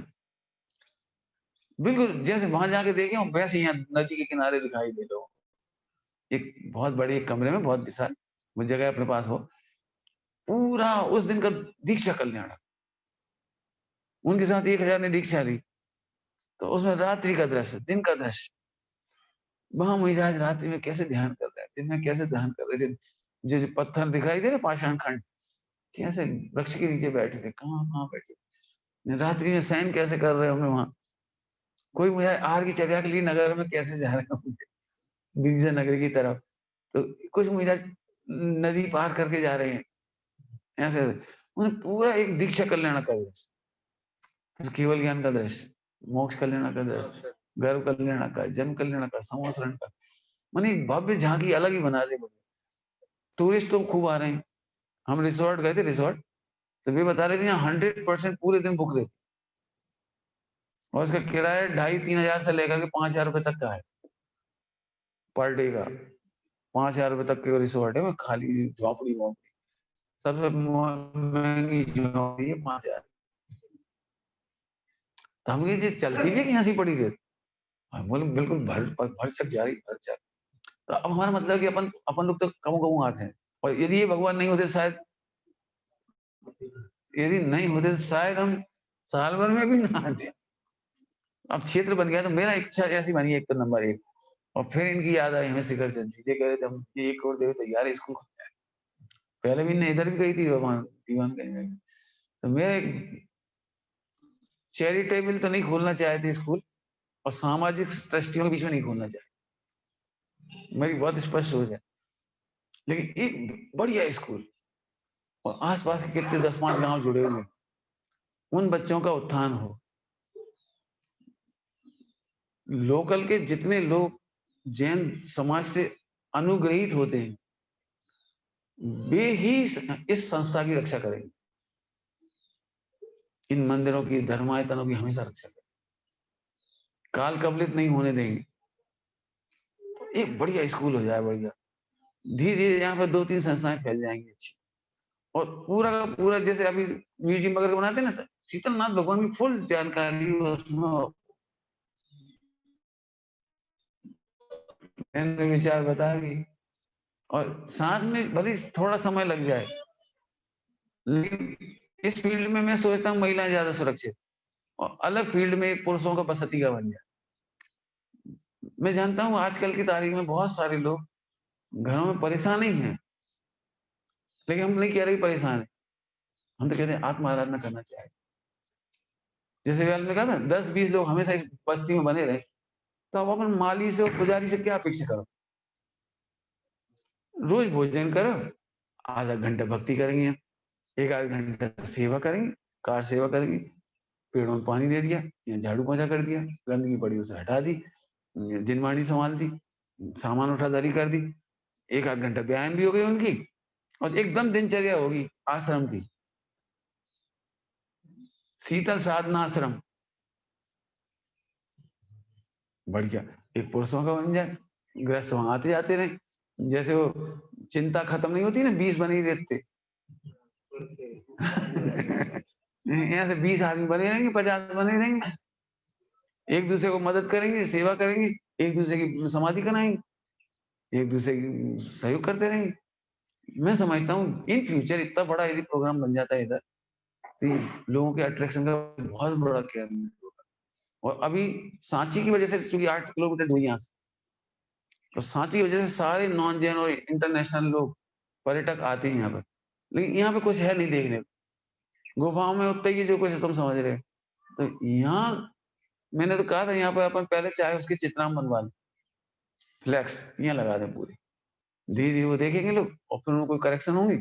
बिल्कुल जैसे वहां जाके देखे वैसे यहाँ नदी के किनारे दिखाई दे लो। एक बहुत बड़े एक कमरे में बहुत विशाल वो जगह अपने पास हो, पूरा उस दिन का दीक्षा कल्याणक, उनके साथ 1000 ने दीक्षा ली, तो उसमें रात्रि का दृश्य, दिन का दृश्य, वहां महाराज रात्रि में कैसे ध्यान कर रहे हैं, दिन में कैसे ध्यान कर रहे थे। जो पत्थर दिखाई दे रहे पाषाण खंड, कैसे वृक्ष के नीचे बैठे थे, कहाँ बैठे, रात्रि में शयन कैसे कर रहे होंगे वहां। कोई मुझे आहार की चर्या के लिए नगर में कैसे जा रहे होंगे, विदिशा नगर की तरफ, तो कुछ मुझे नदी पार करके जा रहे हैं ऐसे। उन्हें पूरा एक दीक्षा कल्याण का दृश्य, फिर केवल ज्ञान का दृश्य, मोक्ष कल्याण का दृश्य, गर्भ कल्याण का, जन्म कल्याण का, संवत्सरण का, माने भव्य झांकी अलग ही बना दे। टूरिस्ट तो खूब आ रहे हैं। हम रिसोर्ट गए थे, रिसोर्ट तो वे बता रहे थे यहाँ 100% पूरे दिन बुक रहती, और उसका किराया 2500-3000 से लेकर के 5000 रुपए तक का है पर डे का। 5000 रुपए तक के रिसोर्ट है, खाली झोपड़ी वोपड़ी, सबसे महंगी झोपड़ी है 5000। तो हम ये चलती भी कि हंसी पड़ी रहती, हम बोले बिल्कुल भरचक जा रही, भरचक। तो अब हमारा मतलब कि अपन अपन लोग तो कम आते हैं, और यदि ये भगवान नहीं होते शायद, यदि नहीं होते तो शायद हम साल भर में भी ना आते। अब क्षेत्र बन गया तो मेरा इच्छा ऐसी बनी एक तो नंबर 1, और फिर इनकी याद आई हमें शिखर चंद्र, ये कह रहे थे हम ये 1 करोड़ देवे तैयार है स्कूल, पहले भी इधर भी गई थी वहां दीवानगंज में। तो मेरे चैरिटेबल तो नहीं खोलना चाहते स्कूल, और सामाजिक ट्रस्टियों के बीच में नहीं खोलना चाहते, मेरी बहुत स्पष्ट सोच है, लेकिन एक बढ़िया स्कूल और आसपास के कितने 10-5 गांव जुड़े हुए, उन बच्चों का उत्थान हो। लोकल के जितने लोग जैन समाज से अनुग्रहित होते हैं, वे ही इस संस्था की रक्षा करेंगे, इन मंदिरों की, धर्मायतनों की हमेशा रक्षा करेंगे, काल कबलित नहीं होने देंगे। एक बढ़िया स्कूल हो जाए, बढ़िया, धीरे धीरे यहाँ पर 2-3 संस्थाएं फैल जाएंगी अच्छी, और पूरा का पूरा जैसे अभी म्यूजियम वगैरह बनाते हैं ना, शीतलनाथ भगवान की फुल जानकारी उसमें, मैंने विचार बता दी, और साथ में भले थोड़ा समय लग जाए, लेकिन इस फील्ड में मैं सोचता हूँ महिलाएं ज्यादा सुरक्षित, और अलग फील्ड में एक पुरुषों का बसती का बन जाए। मैं जानता हूँ आजकल की तारीख में बहुत सारे लोग घरों में परेशान ही हैं, लेकिन हम नहीं कह रहे परेशान है, हम तो कहते हैं आत्म आराधना करना चाहिए। जैसे व्याल में कहा था 10-20 लोग हमेशा इस बस्ती में बने रहे, तो अब अपन माली से और पुजारी से क्या अपेक्षा करो, रोज भोजन करो, आधा घंटा भक्ति करेंगे, 1 आध घंटा सेवा करेंगे, कार सेवा करेंगे, पेड़ों में पानी दे दिया या झाड़ू पोछा कर दिया, गंदगी पड़ी उसे हटा दी, जिनवाणी संभाल दी, सामान उठादारी कर दी, 1 आध घंटा व्यायाम भी हो गई उनकी और एकदम दिनचर्या होगी आश्रम की, शीतल साधना आश्रम बढ़िया। एक पुरुषों का बन जाए, गृहस्थ वहां आते जाते रहे, जैसे वो चिंता खत्म नहीं होती ना, 20 बने ही रहते यहाँ से 20 आदमी बने रहेंगे, 50 बने रहेंगे, एक दूसरे को मदद करेंगे, सेवा करेंगे, एक दूसरे की समाधि कराएंगे, एक दूसरे की सहयोग करते रहेंगे। मैं समझता हूँ इन फ्यूचर इतना बड़ा यदि प्रोग्राम बन जाता है इधर, तो लोगों के अट्रैक्शन का बहुत बड़ा केंद्र होगा। और अभी सांची की वजह से, चूंकि 8 किलोमीटर दूर यहाँ से, तो सांची की वजह से सारे नॉन जैन और इंटरनेशनल लोग पर्यटक आते हैं यहाँ पर, लेकिन यहाँ पे कुछ है नहीं देखने को। गुफाओं में उतना ही जो कुछ तुम समझ रहे हो। तो यहाँ मैंने तो कहा था यहाँ पर अपन पहले चाहे उसके चित्राम बनवा लें, फ्लैक्स यहाँ लगा दें पूरी, धीरे धीरे वो देखेंगे लोग और फिर उनको कोई करेक्शन होंगे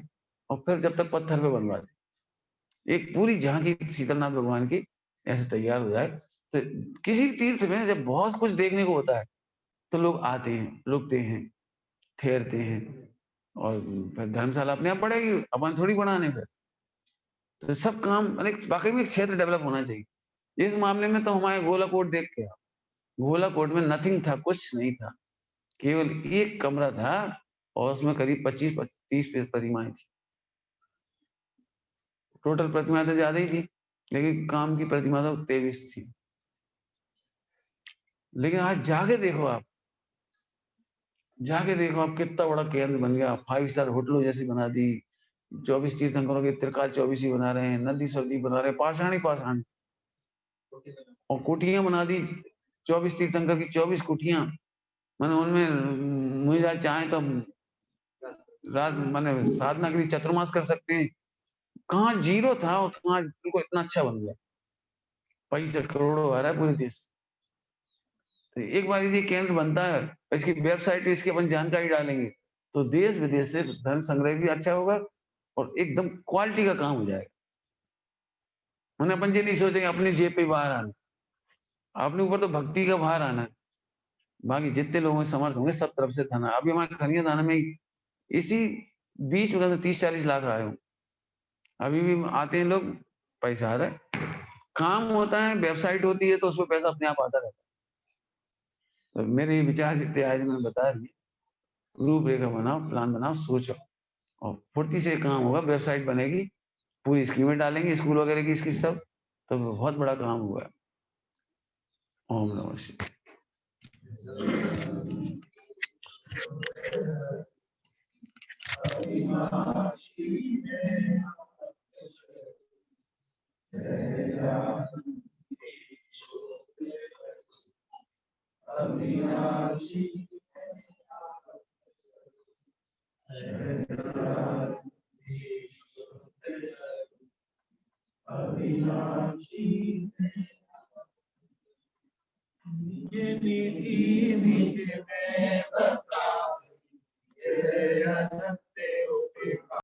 और फिर जब तक पत्थर पे बनवा दे एक पूरी झांकी शीतलनाथ भगवान की ऐसे तैयार हो जाए। तो किसी तीर्थ में जब बहुत कुछ देखने को होता है तो लोग आते हैं, रुकते हैं, ठहरते हैं और फिर धर्मशाला अपने आप बढ़ेगी, अपन थोड़ी बढ़ाने फिर। तो सब काम वाकई में एक क्षेत्र डेवलप होना चाहिए। इस मामले में तो हमारे गोलाकोट देख के, गोलाकोट में नथिंग था, कुछ नहीं था, केवल एक कमरा था और उसमें करीब 25-30 प्रतिमाएं थी। टोटल प्रतिमा तो ज्यादा ही थी, लेकिन काम की प्रतिमा तो 23 थी। लेकिन आज जाके देखो आप, जाके देखो आप कितना बड़ा केंद्र बन गया, 5 स्टार होटलों जैसी बना दी, 24 तीर्थंकरों के त्रिकाल 24 ही बना रहे हैं, नदी सदी बना रहे हैं, पाषाण ही पाषाण, और कुटियां बना दी 24 तीर्थंकर की, 24 कुटियां। मैंने उनमें मुझे चाहे तो रात मैंने साधना के लिए चतुर्मास कर सकते हैं। कहाँ जीरो था और कहाँ बिल्कुल इतना अच्छा बन गया, पैसे करोड़ों आ रहा है पूरे देश। तो एक बार यदि केंद्र बनता है, इसकी वेबसाइट पे इसकी अपन जानकारी डालेंगे तो देश विदेश से धन संग्रह भी अच्छा होगा और एकदम क्वालिटी का काम हो जाएगा। उन्हें अपन ये नहीं सोचेंगे अपनी जेब पे बाहर आना, अपने ऊपर तो भक्ति का बाहर आना है। बाकी जितने लोगों में समर्थ होंगे सब तरफ से धन। अभी हमारे खनिया दाना में इसी बीच में 30-40 लाख आए हों, अभी भी आते हैं लोग, पैसा आ रहा है, काम होता है, वेबसाइट होती है तो उसमें पैसा अपने आप आता रहता है। तो मेरे विचार जितने आज मैंने बता दिए, रूपरेखा बनाओ, प्लान बनाओ, सोचो और फुर्ती से काम होगा। वेबसाइट बनेगी, पूरी स्कीमें डालेंगे स्कूल वगैरह की, इसकी सब, तो बहुत बड़ा काम हुआ। ओम नमः शिवाय। अविनाशी